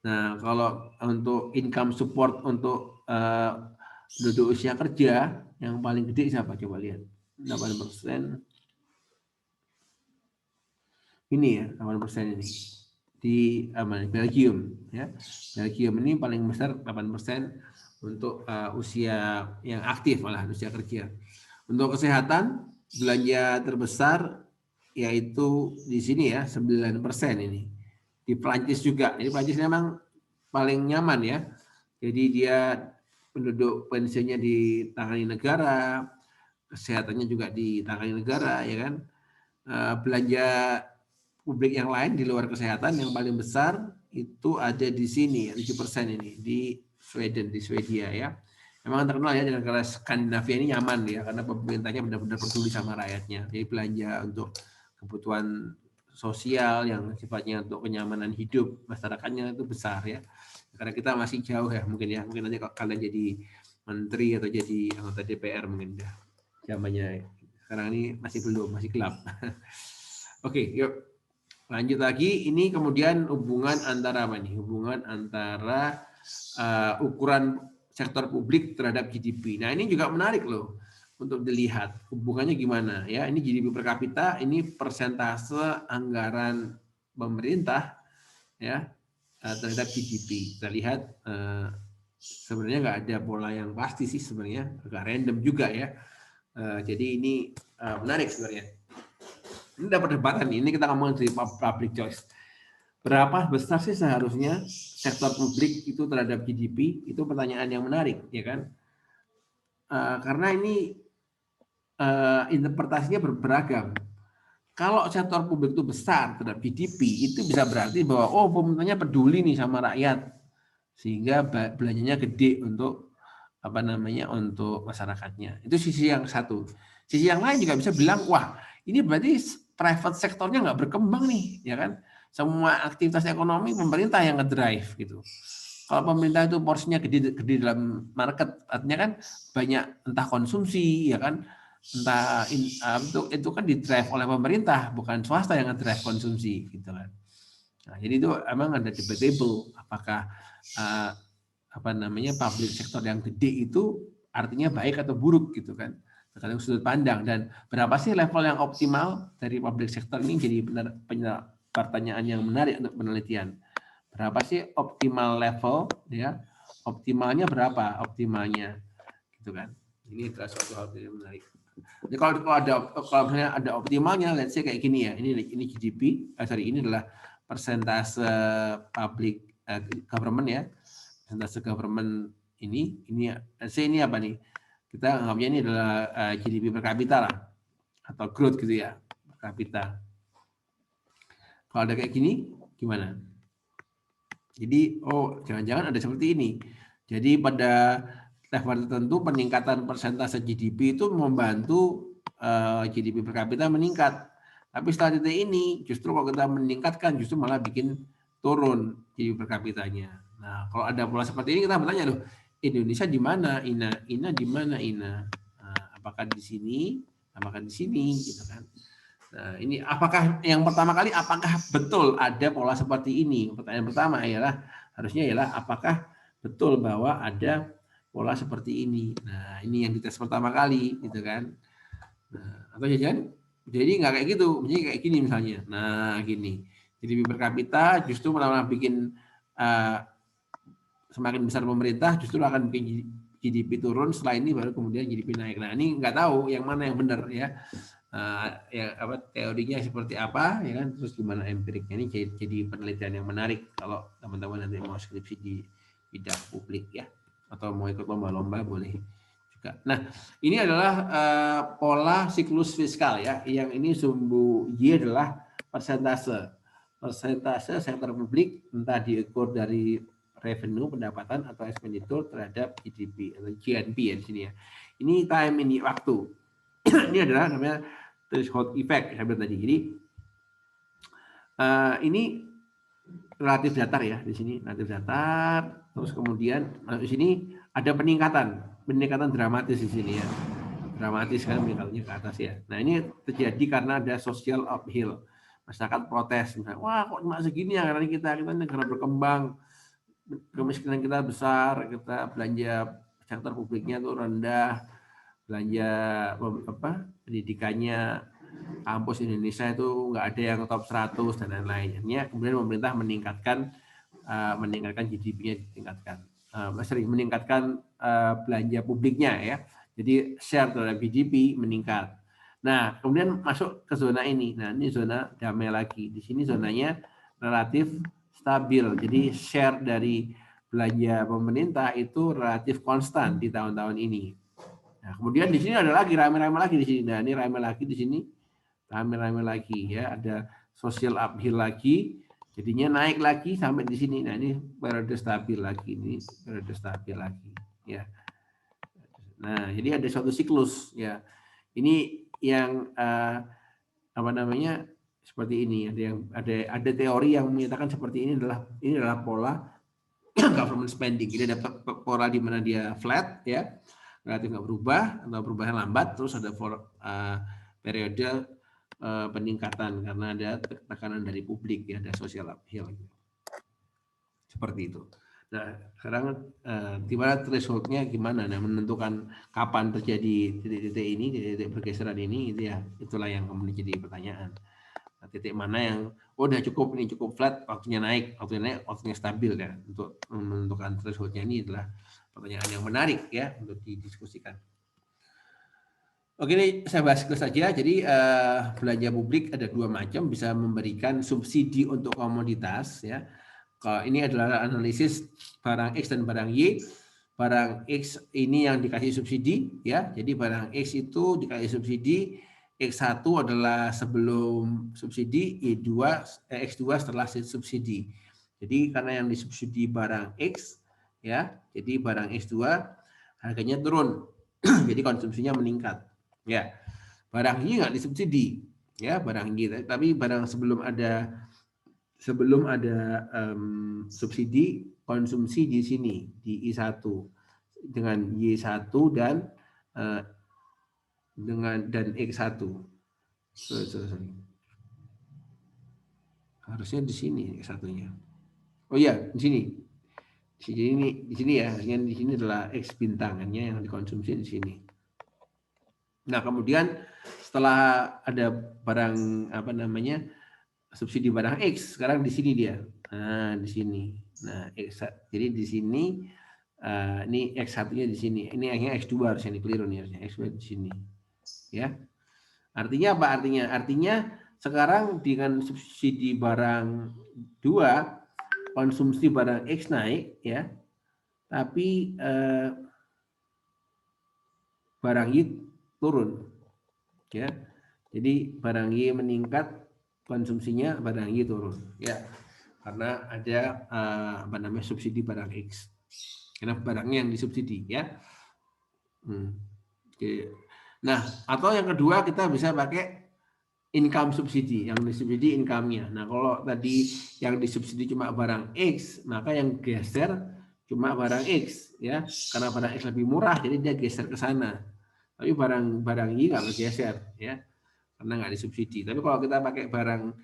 Nah, kalau untuk income support untuk penduduk usia kerja yang paling gede siapa? Coba lihat. 8%. Ini ya, 8% ini. Di Belgium ya. Belgium ini paling besar 8% untuk usia yang aktif, malah usia kerja. Untuk kesehatan belanja terbesar yaitu di sini ya 9% ini. Di Prancis juga. Jadi Prancis memang paling nyaman ya. Jadi dia penduduk pensiunnya ditangani negara, kesehatannya juga ditangani negara ya kan. Belanja publik yang lain di luar kesehatan yang paling besar itu ada di sini 7% ini di Sweden, di Swedia ya. Memang terkenal ya dengan negara Skandinavia ini nyaman ya, karena pemerintahnya benar-benar peduli sama rakyatnya. Jadi belanja untuk kebutuhan sosial yang sifatnya untuk kenyamanan hidup masyarakatnya itu besar ya. Karena kita masih jauh ya mungkin ya, mungkin nanti kalau kalian jadi menteri atau jadi anggota DPR mungkin ya zamannya. Sekarang ini masih belum, masih gelap. Oke, yuk. Lanjut lagi, ini kemudian hubungan antara apa nih? Hubungan antara ukuran sektor publik terhadap GDP. Nah, ini juga menarik loh untuk dilihat hubungannya gimana ya. Ini GDP per kapita, ini persentase anggaran pemerintah ya terhadap GDP. Kita lihat sebenarnya nggak ada pola yang pasti sih sebenarnya, agak random juga ya. Jadi ini menarik sebenarnya. Ini ada perdebatan ini kita ngomong dari public choice. Berapa besar sih seharusnya sektor publik itu terhadap GDP? Itu pertanyaan yang menarik, ya kan? karena ini interpretasinya beragam. Kalau sektor publik itu besar terhadap GDP, itu bisa berarti bahwa pemerintahnya peduli nih sama rakyat, sehingga belanjanya gede untuk untuk masyarakatnya. Itu sisi yang satu. Sisi yang lain juga bisa bilang, wah ini berarti private sektornya nggak berkembang nih, ya kan? Semua aktivitas ekonomi pemerintah yang ngedrive gitu. Kalau pemerintah itu porsinya gede dalam market, artinya kan banyak entah konsumsi, ya kan? Entah itu kan didrive oleh pemerintah, bukan swasta yang ngedrive konsumsi gitu kan. Nah, jadi itu emang ada debatable apakah public sector yang gede itu artinya baik atau buruk gitu kan, tergantung sudut pandang. Dan berapa sih level yang optimal dari public sector ini jadi pertanyaan yang menarik untuk penelitian. Berapa sih optimal level, ya, optimalnya berapa optimalnya gitu kan. Ini adalah suatu hal yang menarik. Jadi kalau misalnya ada optimalnya, let's say kayak gini ya, ini GDP, ini adalah persentase public government ya, persentase government ini let's say ini apa nih? Kita anggapnya ini adalah GDP per kapita lah, atau growth gitu ya, per kapita. Kalau ada kayak gini, gimana? Jadi, jangan-jangan ada seperti ini. Jadi pada level tertentu peningkatan persentase GDP itu membantu GDP per kapita meningkat. Tapi setelah titik ini, justru kalau kita meningkatkan, justru malah bikin turun GDP per kapitanya. Nah, kalau ada pola seperti ini, kita bertanya, loh, Indonesia di mana? Ina di mana? Apakah di sini? Apakah di sini? Gitu kan. Nah, ini apakah yang pertama kali, apakah betul ada pola seperti ini? Pertanyaan pertama harusnya apakah betul bahwa ada pola seperti ini? Nah, ini yang dites pertama kali, gitu kan? Nah, atau jadi nggak kayak gitu, jadi kayak gini misalnya. Nah, gini, GDP per kapita justru malah bikin semakin besar pemerintah, justru akan bikin GDP turun. Setelah ini baru kemudian GDP naik. Nah, ini nggak tahu yang mana yang benar ya. Teorinya seperti apa ya kan, terus gimana empiriknya. Ini jadi penelitian yang menarik kalau teman-teman nanti mau skripsi di bidang publik ya, atau mau ikut lomba-lomba boleh juga. Nah, ini adalah pola siklus fiskal ya, yang ini sumbu Y adalah persentase sektor publik, entah diukur dari revenue, pendapatan, atau expenditure terhadap GDP atau GNP ya di sini ya. Ini time, ini waktu. Ini adalah namanya threshold effect saya bilang tadi. Jadi ini relatif datar ya di sini, relatif datar. Terus kemudian di sini ada peningkatan dramatis di sini ya, dramatis kan meningkatnya ke atas ya. Nah, ini terjadi karena ada social uphill, masyarakat protes, misalnya, wah kok cuma segini ya, karena kita negara berkembang, kemiskinan kita besar, kita belanja sektor publiknya tuh rendah, belanja pendidikannya, kampus Indonesia itu nggak ada yang top 100 dan lain-lain. Kemudian pemerintah meningkatkan GDP-nya, meningkatkan belanja publiknya ya. Jadi share terhadap GDP meningkat. Nah, kemudian masuk ke zona ini. Nah, ini zona damai lagi. Di sini zonanya relatif stabil. Jadi share dari belanja pemerintah itu relatif konstan di tahun-tahun ini. Nah, kemudian di sini ada lagi rame-rame lagi di sini. Nah, ini rame lagi di sini, rame-rame lagi ya. Ada social uphill lagi, jadinya naik lagi sampai di sini. Nah, ini periode stabil lagi, ini periode stabil lagi ya. Nah, jadi ada suatu siklus ya. Ini yang seperti ini. Ada teori yang menyatakan seperti ini adalah pola government spending. Jadi ada pola di mana dia flat ya, relatif nggak berubah atau perubahan lambat, terus ada periode peningkatan karena ada tekanan dari publik ya, ada social uphill seperti itu. Nah, sekarang gimana thresholdnya, gimana menentukan kapan terjadi titik-titik ini, titik pergeseran ini, itu ya, itulah yang kemudian jadi pertanyaan. Nah, titik mana yang udah cukup, ini cukup flat, waktunya naik, waktunya stabil ya. Untuk menentukan thresholdnya ini adalah pertanyaan yang menarik ya untuk didiskusikan. Oke, ini saya bahas saja. Jadi belanja publik ada dua macam, bisa memberikan subsidi untuk komoditas ya. Kalau ini adalah analisis barang X dan barang Y. barang X ini yang dikasih subsidi ya. Jadi barang X itu dikasih subsidi, X1 adalah sebelum subsidi, X2 setelah subsidi. Jadi karena yang disubsidi barang X ya, jadi barang X2 harganya turun. Jadi konsumsinya meningkat. Ya. Barang Y nggak disubsidi ya, barang Y, tapi barang sebelum ada subsidi, konsumsi di sini di I1 dengan Y1 dan X1. Sorry. Harusnya di sini X1-nya. Oh iya, di sini. Di sini ya, harusnya di sini adalah X bintangannya yang dikonsumsi di sini. Nah, kemudian setelah ada barang subsidi barang X, sekarang di sini dia. Nah, di sini. Nah, jadi di sini ini X1-nya di sini. Ini akhirnya X2 harusnya keliru nih, harusnya X2 di sini. Ya. Artinya apa? Artinya sekarang dengan subsidi barang 2, konsumsi barang X naik ya. Tapi barang Y turun. Ya. Jadi barang Y meningkat, konsumsinya barang Y turun ya, karena ada subsidi barang X, karena barangnya yang disubsidi ya. Oke. Nah, atau yang kedua kita bisa pakai income subsidi, yang disubsidi income-nya. Nah, kalau tadi yang disubsidi cuma barang X, maka yang geser cuma barang X ya, karena barang X lebih murah jadi dia geser ke sana, tapi barang Y nggak bergeser ya, karena nggak disubsidi. Tapi kalau kita pakai barang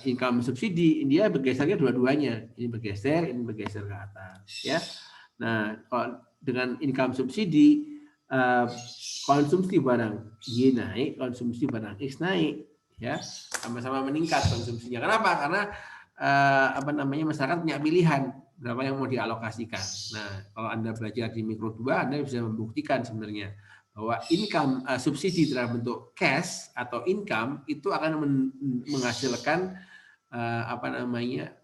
income subsidi, dia bergesernya dua-duanya. Ini bergeser ke atas. Ya. Nah, kalau dengan income subsidi, konsumsi barang Y naik, konsumsi barang X naik, ya, sama-sama meningkat konsumsinya. Kenapa? Karena masyarakat punya pilihan berapa yang mau dialokasikan. Nah, kalau Anda belajar di Mikro 2, Anda bisa membuktikan sebenarnya bahwa income subsidi dalam bentuk cash atau income itu akan menghasilkan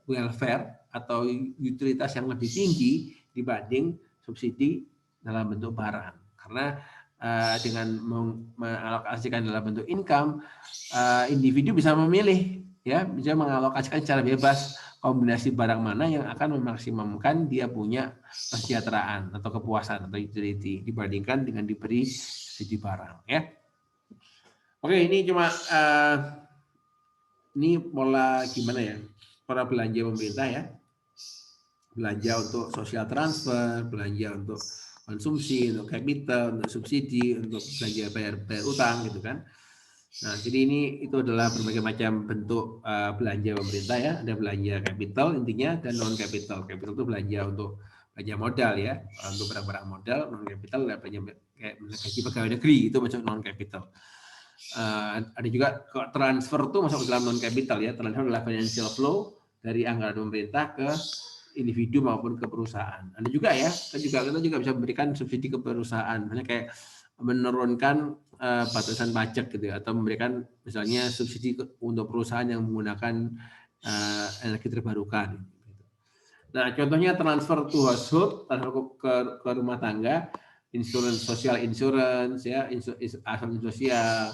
welfare atau utilitas yang lebih tinggi dibanding subsidi dalam bentuk barang. Karena dengan mengalokasikan dalam bentuk income, individu bisa memilih, ya, bisa mengalokasikan secara bebas kombinasi barang mana yang akan memaksimumkan dia punya kesejahteraan atau kepuasan atau utility dibandingkan dengan diberi subsidi barang, ya. Oke, ini cuma ini pola gimana ya, pola belanja pemerintah ya, belanja untuk social transfer, belanja untuk konsumsi, untuk capital, untuk subsidi, untuk belanja bayar utang gitu kan. Nah, jadi itu adalah berbagai macam bentuk belanja pemerintah ya. Ada belanja capital intinya dan non capital. Capital itu belanja untuk belanja modal ya, untuk barang-barang modal. Non capital adalah belanja kayak gaji pegawai negeri, itu masuk non capital. Ada juga transfer itu masuk ke dalam non capital ya. Transfer adalah financial flow dari anggaran pemerintah ke individu maupun ke perusahaan. Ada juga ya, kita juga bisa memberikan subsidi ke perusahaan, misalnya kayak menurunkan batasan pajak gitu ya, atau memberikan misalnya subsidi untuk perusahaan yang menggunakan energi terbarukan. Nah, contohnya transfer to household, transfer ke rumah tangga, social insurance ya, asuransi sosial,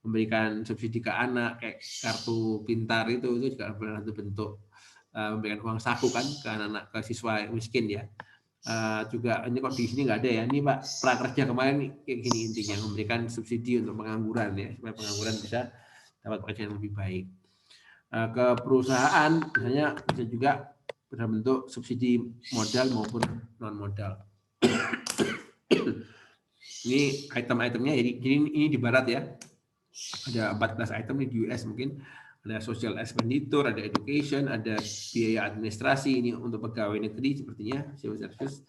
memberikan subsidi ke anak kayak kartu pintar itu juga adalah satu bentuk memberikan uang saku kan ke anak-anak, ke siswa miskin ya. Juga ini kok di sini nggak ada ya, ini Pak Prakerja kemarin kayak gini intinya, memberikan subsidi untuk pengangguran ya, supaya pengangguran bisa dapat pekerjaan yang lebih baik. Ke perusahaan misalnya bisa juga berbentuk subsidi modal maupun non modal. Ini item-itemnya, jadi ini di barat ya, ada 14 item di US mungkin. Ada social expenditure, ada education, ada biaya administrasi, ini untuk pegawai negeri sepertinya, civil service,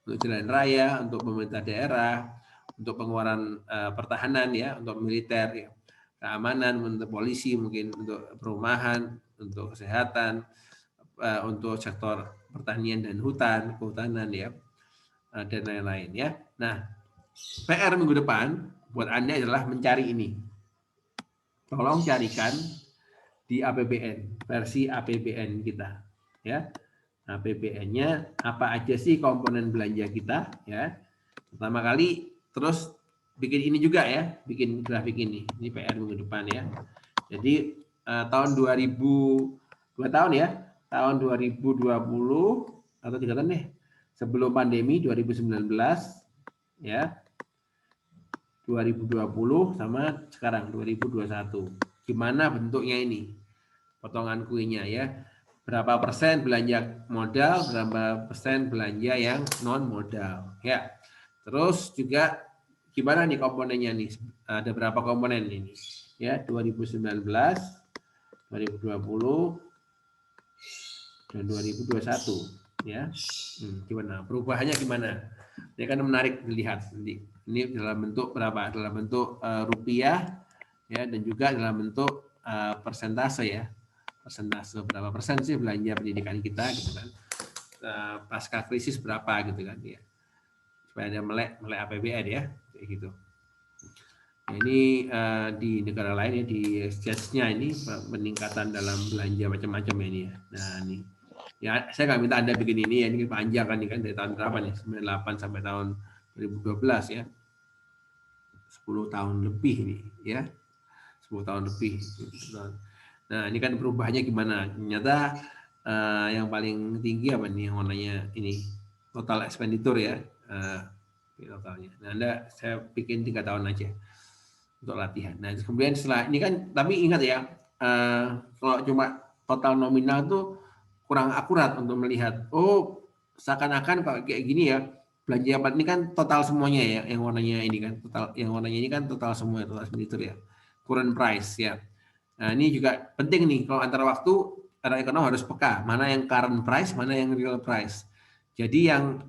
untuk jalan raya, untuk pemerintah daerah, untuk pengeluaran pertahanan ya, untuk militer ya, keamanan, untuk polisi mungkin, untuk perumahan, untuk kesehatan, untuk sektor pertanian dan kehutanan ya, dan lain-lain ya. Nah, PR minggu depan buat Anda adalah mencari ini. Tolong carikan di APBN, versi APBN kita ya. APBN-nya apa aja sih komponen belanja kita ya. Pertama kali terus bikin ini juga ya, bikin grafik ini. Ini PR minggu depan ya. Jadi tahun 2 tahun ya, tahun 2020 atau 3 tahun deh. Sebelum pandemi 2019 ya. 2020 sama sekarang 2021. Gimana bentuknya ini? Potongan kuenya ya. Berapa persen belanja modal, berapa persen belanja yang non modal ya. Terus juga gimana nih komponennya nih? Ada berapa komponen ini? Ya, 2019, 2020 dan 2021 ya. Gimana? Perubahannya gimana? Ini kan menarik dilihat nanti. Ini dalam bentuk berapa? Dalam bentuk rupiah ya, dan juga dalam bentuk persentase ya. Persentase berapa persen sih belanja pendidikan kita gitu kan. Pasca krisis berapa gitu kan ya. Supaya ada melek APBN ya, kayak gitu. Nah, ini di negara lain ya, di stats-nya ini peningkatan dalam belanja macam-macam ini ya. Nah, ini ya saya nggak minta Anda bikin ini ya, ini panjang kan, ini kan dari tahun berapa nih, 98 sampai tahun 2012 ya. 10 tahun lebih nih ya. 10 tahun lebih. Nah, ini kan perubahannya gimana? Ternyata yang paling tinggi apa nih yang warnanya ini? Total expenditure ya. Totalnya. Nah, saya bikin 3 tahun aja untuk latihan. Nah, kemudian setelah ini kan, tapi ingat ya, kalau cuma total nominal tuh kurang akurat untuk melihat. Oh, seakan-akan kalau kayak gini ya, belanja apa ini kan total semuanya ya, yang warnanya ini kan total, yang warnanya ini kan total semua, total expenditure ya, current price ya. Nah, ini juga penting nih, kalau antara waktu orang ekonom harus peka mana yang current price, mana yang real price. Jadi yang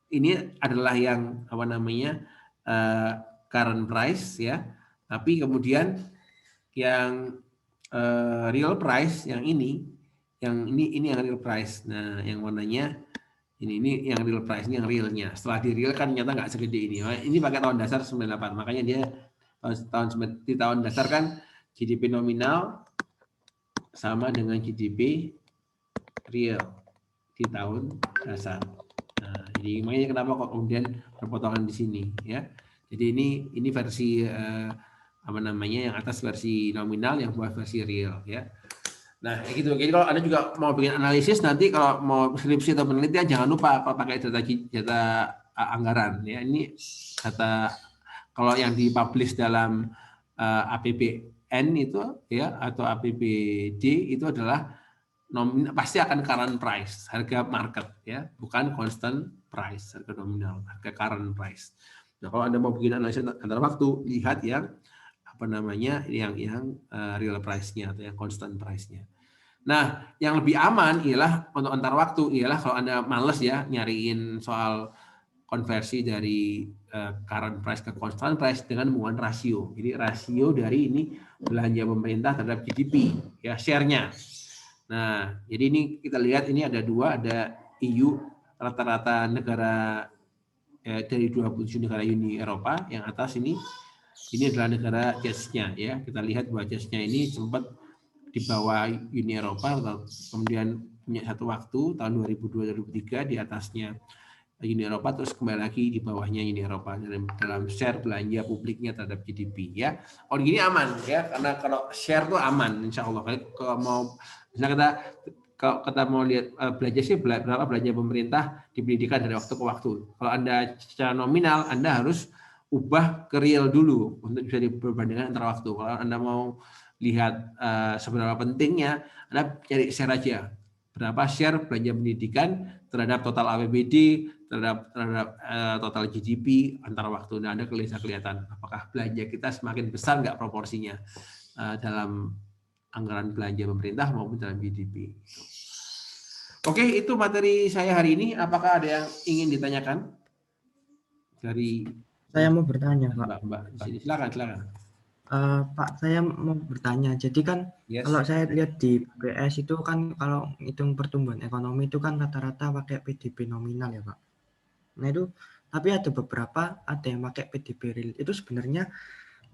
ini adalah yang apa namanya current price ya, tapi kemudian yang real price yang ini yang real price. Nah, yang warnanya ini yang real price, ini yang realnya. Setelah di real kan ternyata nggak segede ini. Ini pakai tahun dasar 98, makanya dia di tahun dasar kan GDP nominal sama dengan GDP real di tahun dasar. Nah, jadi makanya kenapa kok kemudian perpotongan di sini ya. Jadi ini versi apa namanya, yang atas versi nominal, yang bawah versi real ya. Nah, kayak gitu. Jadi kalau Anda juga mau bikin analisis nanti, kalau mau skripsi atau penelitian, jangan lupa kalau pakai data anggaran ya. Ini data kalau yang dipublish dalam APBN itu ya, atau APBD itu adalah nominal, pasti akan current price, harga market ya, bukan constant price, harga nominal, harga current price. Nah, kalau Anda mau bikin analisis antara waktu, lihat yang apa namanya, yang real price-nya atau yang constant price-nya. Nah, yang lebih aman ialah untuk antar waktu, ialah kalau Anda males ya nyariin soal konversi dari current price ke constant price dengan menggunakan rasio. Jadi rasio dari ini belanja pemerintah terhadap GDP ya, share-nya. Nah, jadi ini kita lihat ini ada dua, ada EU rata-rata negara dari 27 negara Uni Eropa, yang atas ini adalah negara JAS-nya ya. Kita lihat bahwa JAS-nya ini sempat di bawah Uni Eropa, kemudian punya satu waktu tahun 2002-2003 di atasnya Uni Eropa, terus kembali lagi di bawahnya Uni Eropa dalam share belanja publiknya terhadap GDP ya. Oh, gini aman ya, karena kalau share tuh aman insya Allah. Kalau mau misalnya kita mau lihat belanja sih berapa belanja pemerintah di pendidikan dari waktu ke waktu. Kalau Anda secara nominal, Anda harus ubah ke real dulu untuk bisa diperbandingkan antara waktu. Kalau Anda mau lihat seberapa pentingnya, Anda cari share aja. Berapa share belanja pendidikan terhadap total APBD, terhadap total GDP antar waktu. Nah, Anda bisa kelihatan apakah belanja kita semakin besar nggak proporsinya dalam anggaran belanja pemerintah maupun dalam GDP. Oke, itu materi saya hari ini. Apakah ada yang ingin ditanyakan dari Saya mau bertanya, Pak. Mbak di sini? Silakan. Pak, saya mau bertanya. Jadi kan kalau saya lihat di BPS itu kan kalau hitung pertumbuhan ekonomi itu kan rata-rata pakai PDB nominal ya, Pak. Nah itu, tapi ada beberapa yang pakai PDB real. Itu sebenarnya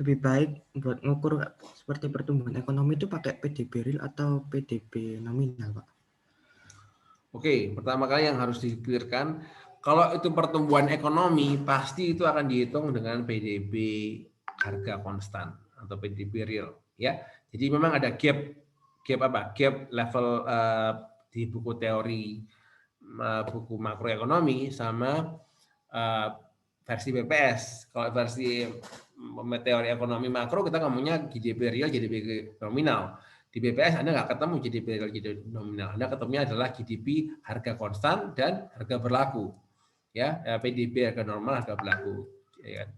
lebih baik buat ngukur seperti pertumbuhan ekonomi itu pakai PDB real atau PDB nominal, Pak? Oke, pertama kali yang harus di-clear-kan, kalau itu pertumbuhan ekonomi, pasti itu akan dihitung dengan PDB harga konstan atau PDB real, ya. Jadi memang ada gap apa? Gap level di buku teori buku makroekonomi sama versi BPS. Kalau versi teori ekonomi makro kita ngomongnya GDP real, GDP nominal. Di BPS Anda nggak ketemu GDP real, GDP nominal. Anda ketemunya adalah GDP harga konstan dan harga berlaku. Ya, PDB harga normal, harga berlaku. Ya kan?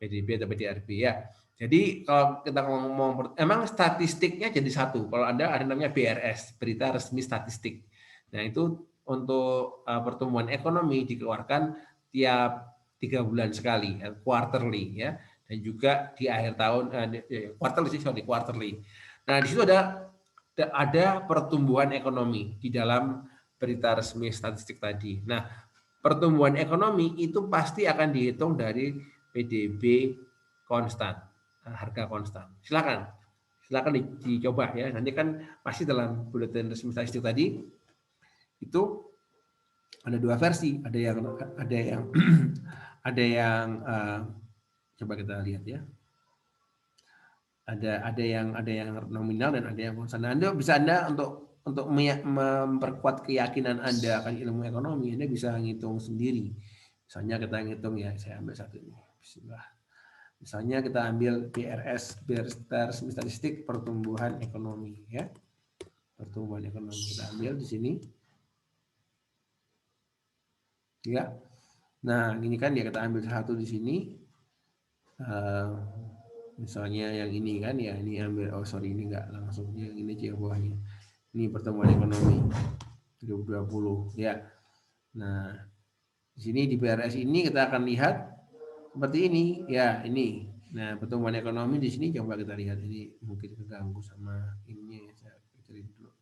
PDB atau PDRB ya. Jadi kalau kita ngomong, emang statistiknya jadi satu. Kalau ada namanya BRS, berita resmi statistik. Nah itu untuk pertumbuhan ekonomi dikeluarkan tiap 3 bulan sekali, quarterly ya, dan juga di akhir tahun quarterly. Nah di situ ada pertumbuhan ekonomi di dalam berita resmi statistik tadi. Nah pertumbuhan ekonomi itu pasti akan dihitung dari PDB konstan, harga konstan. Silakan dicoba ya. Nanti kan pasti dalam buletin resmi statistik tadi itu ada dua versi, ada yang coba kita lihat ya. Ada yang nominal dan ada yang konstan. Nah, Anda untuk memperkuat keyakinan Anda akan ilmu ekonomi, Anda bisa ngitung sendiri. Misalnya kita ngitung ya, saya ambil satu ini. Bismillah. Misalnya kita ambil BRS, berita resmi statistik pertumbuhan ekonomi ya. Pertumbuhan ekonomi kita ambil di sini. Ya. Nah, ini kan ya kita ambil satu di sini. Misalnya yang ini kan ya, ini ambil ini enggak langsung yang ini aja bawahnya. Ini pertumbuhan ekonomi 2020 ya. Nah, di sini di BRS ini kita akan lihat seperti ini ya, ini. Nah, pertumbuhan ekonomi di sini coba kita lihat, ini mungkin keganggu sama ininya ya, saya cari dulu.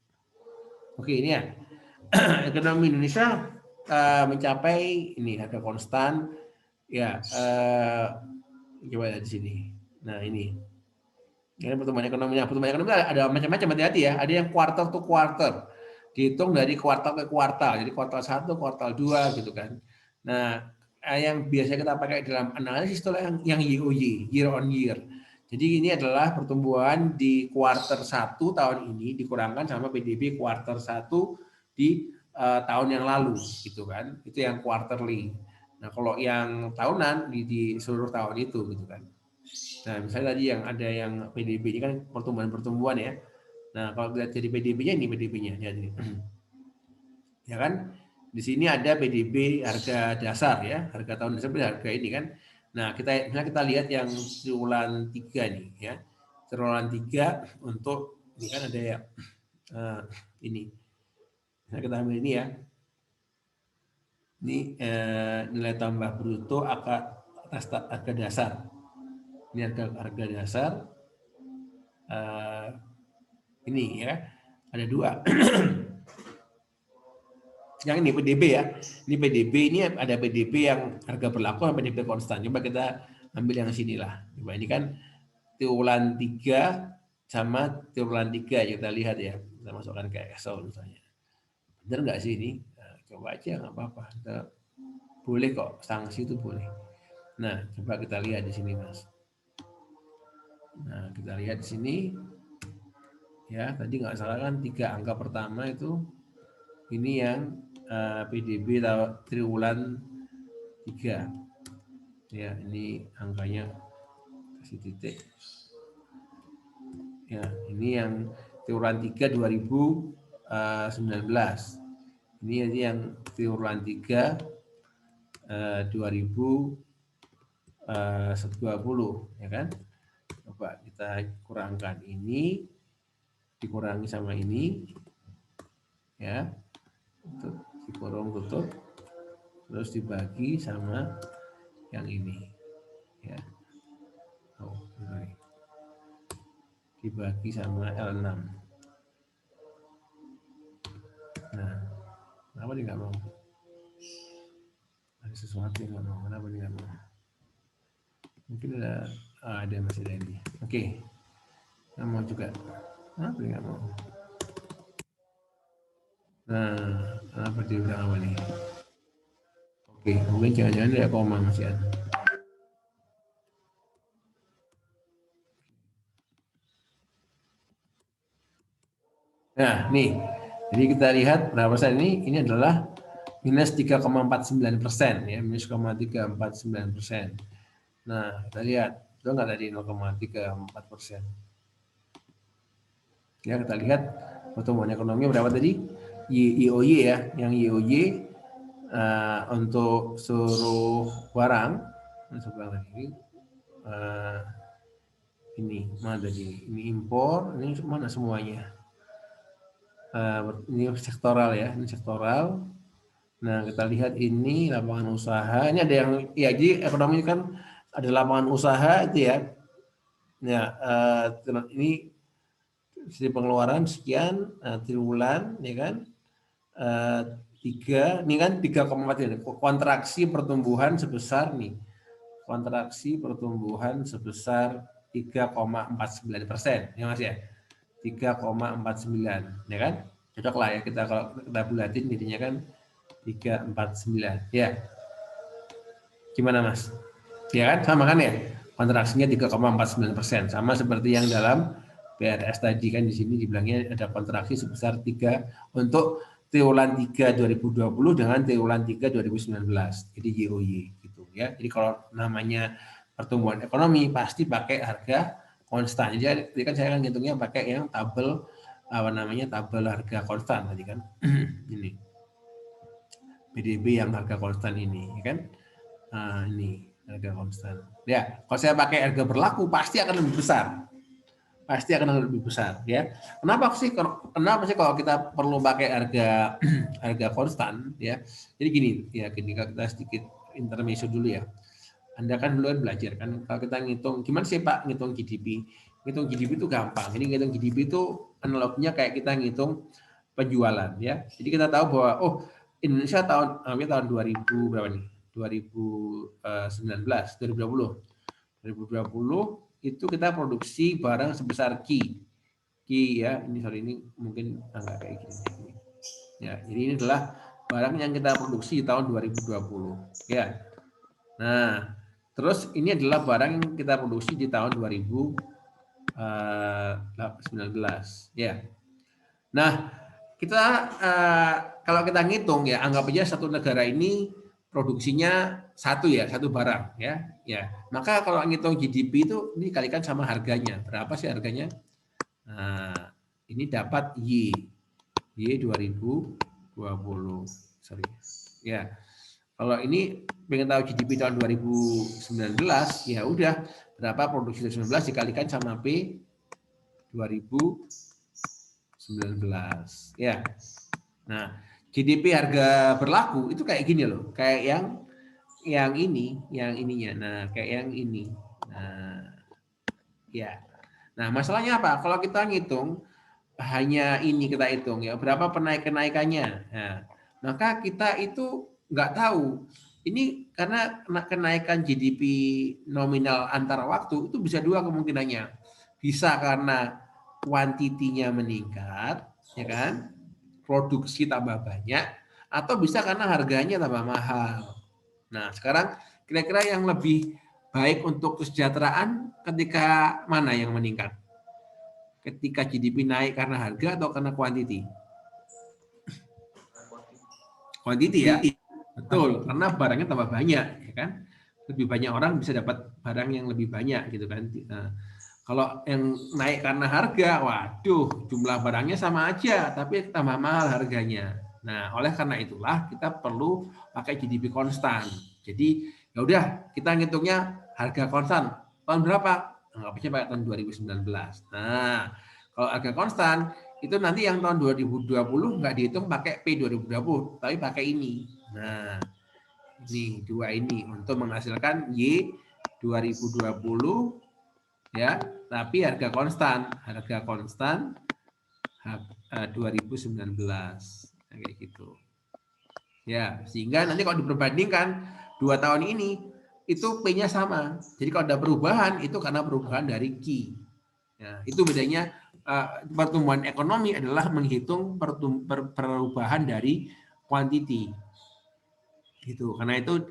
Oke, ini ya. Ekonomi Indonesia mencapai ini harga konstan ya, coba lihat di sini. Nah, ini pertumbuhan ekonomi. Nah, pertumbuhan ekonomi ada macam-macam, hati-hati ya. Ada yang quarter to quarter, dihitung dari kuartal ke kuartal. Jadi kuartal 1, kuartal 2 gitu kan. Nah, yang biasa kita pakai dalam analisis itu yang YOY, year on year. Jadi ini adalah pertumbuhan di kuartal 1 tahun ini dikurangkan sama PDB kuartal 1 di tahun yang lalu gitu kan. Itu yang quarterly. Nah, kalau yang tahunan di seluruh tahun itu gitu kan. Nah, misalnya tadi yang ada yang PDB ini kan pertumbuhan ya. Nah, kalau lihat jadi PDB-nya ini PDB-nya jadi. Ya kan? Di sini ada PDB harga dasar ya, harga tahun dasar harga ini kan. Nah, kita lihat yang triwulan 3 nih ya. Triwulan 3 untuk ini kan ada ya ini. Nah, kita ambil ini ya. Ini nilai tambah bruto atas harga dasar. Ini harga dasar ini ya, ada dua. Yang ini PDB ya, ini PDB, ini ada PDB yang harga berlaku sama PDB konstan. Coba kita ambil yang sini lah. Coba ini kan triwulan 3 sama triwulan 3 kita lihat ya. Kita masukkan ke Excel misalnya. Benar nggak sih ini? Nah, coba aja nggak apa-apa. Boleh kok, sanksi itu boleh. Nah, coba kita lihat di sini Mas. Nah, kita lihat di sini. Ya, tadi nggak salah kan 3 angka pertama itu ini yang PDB triwulan 3. Ya, ini angkanya kasih titik. Ya, ini yang triwulan 3 2019. Ini yang triwulan 3 2020 ya kan? Coba kita kurangkan ini dikurangi sama ini ya. Dikurung tutup terus dibagi sama yang ini ya, dibagi sama L6. Nah, kenapa dia nggak mau? Ada sesuatu yang nggak mau. Kenapa dia nggak mau? Mungkin ada masih ada ini. Oke, nggak mau juga. Kenapa dia nggak mau? Nah, apa dia bilang apa nih? Oke, mungkin jangan-jangan dia koma masih ada. Nah, nih. Jadi kita lihat berapa persen ini adalah minus 3,49% ya, minus 0,349%. Nah, kita lihat itu nggak tadi 0,34%. Ya, kita lihat pertumbuhan ekonomi berapa tadi? YOY ya, yang YOY untuk seluruh barang, ini mana tadi? Ini impor, ini mana semuanya? Ini sektoral ya, ini sektoral. Nah, kita lihat ini lapangan usaha. Ini ada yang ya, jadi ekonomi kan ada lapangan usaha itu ya. Ya, ini dari pengeluaran sekian triwulan ya kan. 3 ini kan 3,4 kontraksi pertumbuhan sebesar nih. Kontraksi pertumbuhan sebesar 3,49% ya Mas ya. 3,49 ya kan. Cocok lah ya kita kalau kita bulatin jadinya kan 349 ya. Gimana Mas? Ya kan sama kan ya? Kontraksinya 3,49%, sama seperti yang dalam PRS tadi kan, di sini dibilangnya ada kontraksi sebesar 3 untuk triwulan 3 2020 dengan triwulan 3 2019. Jadi YOY gitu ya. Jadi kalau namanya pertumbuhan ekonomi pasti pakai harga konstan. Jadi kan saya kan ngitungnya pakai yang tabel tabel harga konstan tadi kan. Ini PDB yang harga konstan ini ya kan. Ini harga konstan. Ya, kalau saya pakai harga berlaku pasti akan lebih besar. Pasti akan lebih besar ya. Kenapa sih kalau kita perlu pakai harga konstan ya? Jadi gini kita sedikit intermezzo dulu ya. Anda kan dulu belajar kan kalau kita ngitung gimana sih Pak ngitung GDP? Ngitung GDP itu gampang. Ini ngitung GDP itu analoginya kayak kita ngitung penjualan ya. Jadi kita tahu bahwa Indonesia tahun 2000 berapa nih? 2020 itu kita produksi barang sebesar Q ya, ini mungkin agak kayak gini ya. Jadi ini adalah barang yang kita produksi di tahun 2020 ya. Nah, terus ini adalah barang yang kita produksi di tahun 2019 ya. Nah, kita kalau kita ngitung ya, anggap aja satu negara ini produksinya satu barang ya. Maka kalau ngitung GDP itu dikalikan sama harganya. Berapa sih harganya? Nah, ini dapat Y 2020. Sorry. Ya. Kalau ini pengen tahu GDP tahun 2019, ya udah berapa produksi 2019 dikalikan sama P 2019 ya. Nah, GDP harga berlaku itu kayak gini loh, kayak yang ininya. Nah, kayak yang ini. Nah, ya. Nah, masalahnya apa? Kalau kita ngitung hanya ini kita hitung ya, berapa kenaikannya. Nah, maka kita itu nggak tahu. Ini karena kenaikan GDP nominal antar waktu itu bisa dua kemungkinannya. Bisa karena kuantitinya meningkat, ya kan? Produksi tambah banyak, atau bisa karena harganya tambah mahal. Nah, sekarang kira-kira yang lebih baik untuk kesejahteraan ketika mana yang meningkat? Ketika GDP naik karena harga atau karena kuantiti? Kuantiti ya, betul. Karena barangnya tambah banyak, ya kan? Lebih banyak orang bisa dapat barang yang lebih banyak, gitu kan? Nah, kalau yang naik karena harga, waduh, jumlah barangnya sama aja, tapi tambah mahal harganya. Nah, oleh karena itulah kita perlu pakai GDP konstan. Jadi, ya udah kita ngitungnya harga konstan. Tahun berapa? Anggap aja pakai tahun 2019. Nah, kalau harga konstan, itu nanti yang tahun 2020 nggak dihitung pakai P 2020, tapi pakai ini. Nah, ini dua ini untuk menghasilkan Y 2020 ya, tapi harga konstan 2019 kayak gitu ya, sehingga nanti kalau diperbandingkan 2 tahun ini itu P-nya sama. Jadi kalau ada perubahan itu karena perubahan dari Q ya, itu bedanya pertumbuhan ekonomi adalah menghitung perubahan dari quantity. Gitu. Karena itu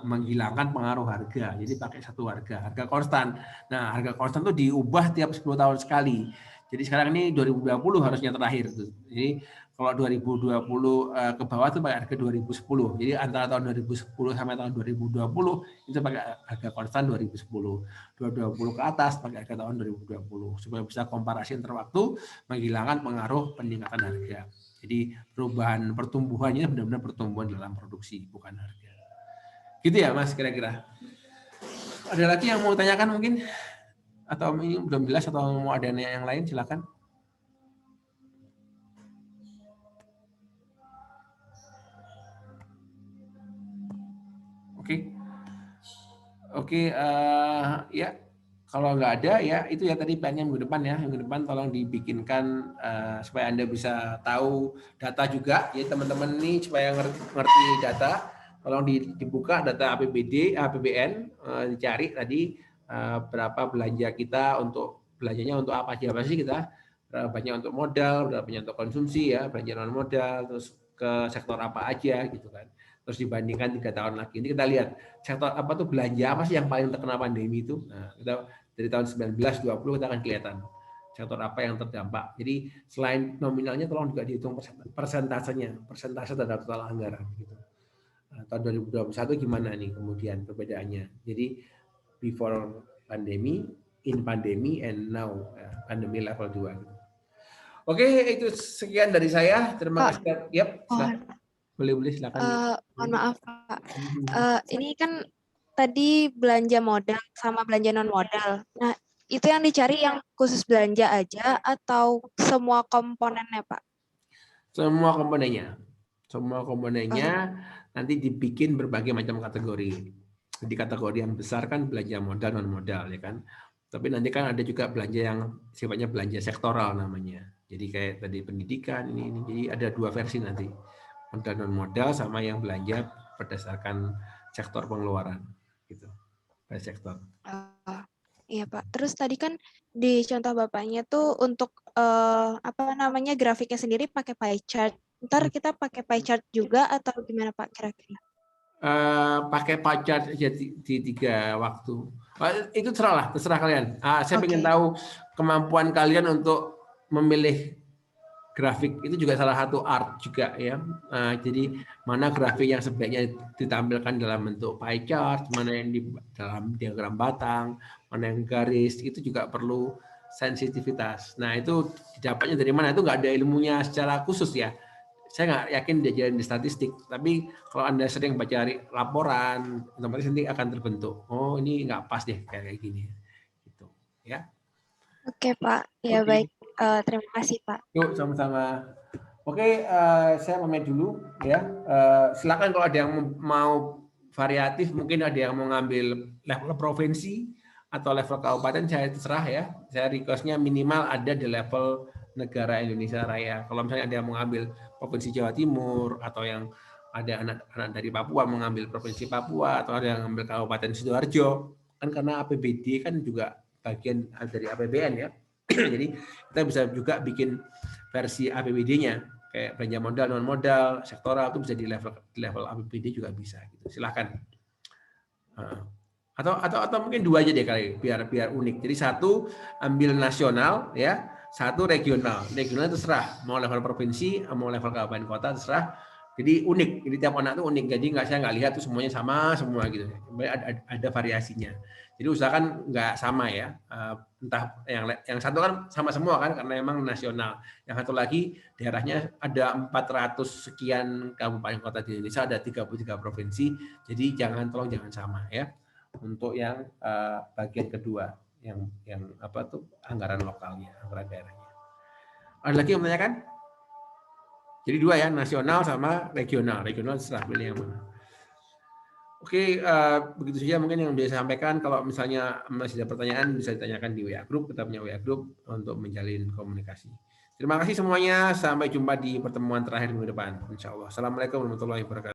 menghilangkan pengaruh harga. Jadi pakai satu harga konstan. Nah, harga konstan itu diubah tiap 10 tahun sekali. Jadi sekarang ini 2020 harusnya terakhir tuh. Jadi kalau 2020 ke bawah itu pakai harga 2010. Jadi antara tahun 2010 sampai tahun 2020 itu pakai harga konstan 2010. 2020 ke atas pakai harga tahun 2020 supaya bisa komparasi antar waktu menghilangkan pengaruh peningkatan harga. Jadi perubahan pertumbuhannya benar-benar pertumbuhan dalam produksi, bukan harga. Gitu ya, Mas, kira-kira. Ada lagi yang mau tanyakan mungkin? Atau ini belum jelas atau mau ada yang lain, silakan. Oke, ya. Kalau nggak ada ya itu ya tadi plannya minggu depan ya. Minggu depan tolong dibikinkan supaya Anda bisa tahu data juga ya teman-teman ini supaya ngerti data. Tolong dibuka data APBD, APBN, dicari tadi berapa belanja kita untuk belanjanya untuk apa aja sih kita. Berapa banyak untuk modal, berapa banyak untuk konsumsi ya, belanja non modal, terus ke sektor apa aja gitu kan. Terus dibandingkan 3 tahun lagi. Ini kita lihat sektor apa tuh belanja apa sih yang paling terkena pandemi itu. Nah, kita dari tahun 19-20 kita akan kelihatan sektor apa yang terdampak. Jadi selain nominalnya tolong juga dihitung persentasenya, persentase terhadap total anggaran gitu. Nah, tahun 2021 gimana nih kemudian perbedaannya. Jadi before pandemi, in pandemi, and now pandemi level 2 gitu. Oke, itu sekian dari saya. Terima kasih. Yap, boleh silakan. Mohon maaf, Pak. Ini kan tadi belanja modal sama belanja non modal. Nah, itu yang dicari yang khusus belanja aja atau semua komponennya, Pak? Semua komponennya. Nanti dibikin berbagai macam kategori. Di kategori yang besar kan belanja modal non modal ya kan. Tapi nanti kan ada juga belanja yang sifatnya belanja sektoral namanya. Jadi kayak tadi pendidikan ini. Jadi ada 2 versi nanti. Modal non modal sama yang belanja berdasarkan sektor pengeluaran gitu. Per sektor. Iya, Pak. Terus tadi kan di contoh Bapaknya tuh untuk grafiknya sendiri pakai pie chart. Ntar kita pakai pie chart juga atau gimana, Pak, kira-kira? Pakai pie chart aja di 3 waktu. Itu terserah kalian. Saya ingin tahu kemampuan kalian untuk memilih grafik. Itu juga salah satu art juga ya. Jadi mana grafik yang sebaiknya ditampilkan dalam bentuk pie chart, mana yang di dalam diagram batang, mana yang garis, itu juga perlu sensitivitas. Nah itu didapatnya dari mana? Itu nggak ada ilmunya secara khusus ya. Saya nggak yakin diajarin di statistik, tapi kalau Anda sering baca laporan, otomatis nanti akan terbentuk. Oh ini nggak pas deh kayak gini, gitu ya. Oke Pak, ya baik. Terima kasih Pak. Yuk sama-sama. Oke, saya pamit dulu ya. Silakan kalau ada yang mau variatif, mungkin ada yang mau ngambil level provinsi atau level kabupaten, saya terserah ya. Saya request-nya minimal ada di level negara Indonesia Raya. Kalau misalnya ada yang mau ngambil provinsi Jawa Timur atau yang ada anak-anak dari Papua mengambil provinsi Papua atau ada yang mengambil kabupaten Sidoarjo, kan karena APBD kan juga bagian dari APBN ya. Jadi kita bisa juga bikin versi APBD-nya kayak belanja modal, non modal, sektoral itu bisa di level APBD juga bisa gitu. Silahkan. Atau mungkin 2 aja deh kali biar unik. Jadi 1 ambil nasional ya, 1 regional. Regional itu terserah mau level provinsi, mau level kabupaten kota terserah. Jadi unik. Jadi tiap anak itu unik. Jadi saya nggak lihat tuh semuanya sama semua gitu. Ada variasinya. Jadi usahakan nggak sama ya. Entah yang 1 kan sama semua kan karena memang nasional. Yang 1 lagi daerahnya ada 400 sekian kabupaten kota di Indonesia, ada 33 provinsi. Jadi tolong jangan sama ya. Untuk yang bagian kedua, yang apa tuh anggaran lokalnya, anggaran daerahnya. Ada lagi yang menanyakan? Jadi 2 ya, nasional sama regional. Regional terserah pilih yang mana. Oke, begitu saja mungkin yang bisa saya sampaikan. Kalau misalnya masih ada pertanyaan bisa ditanyakan di WA Group. Kita punya WA Group untuk menjalin komunikasi. Terima kasih semuanya. Sampai jumpa di pertemuan terakhir minggu depan. Insya Allah. Assalamualaikum warahmatullahi wabarakatuh.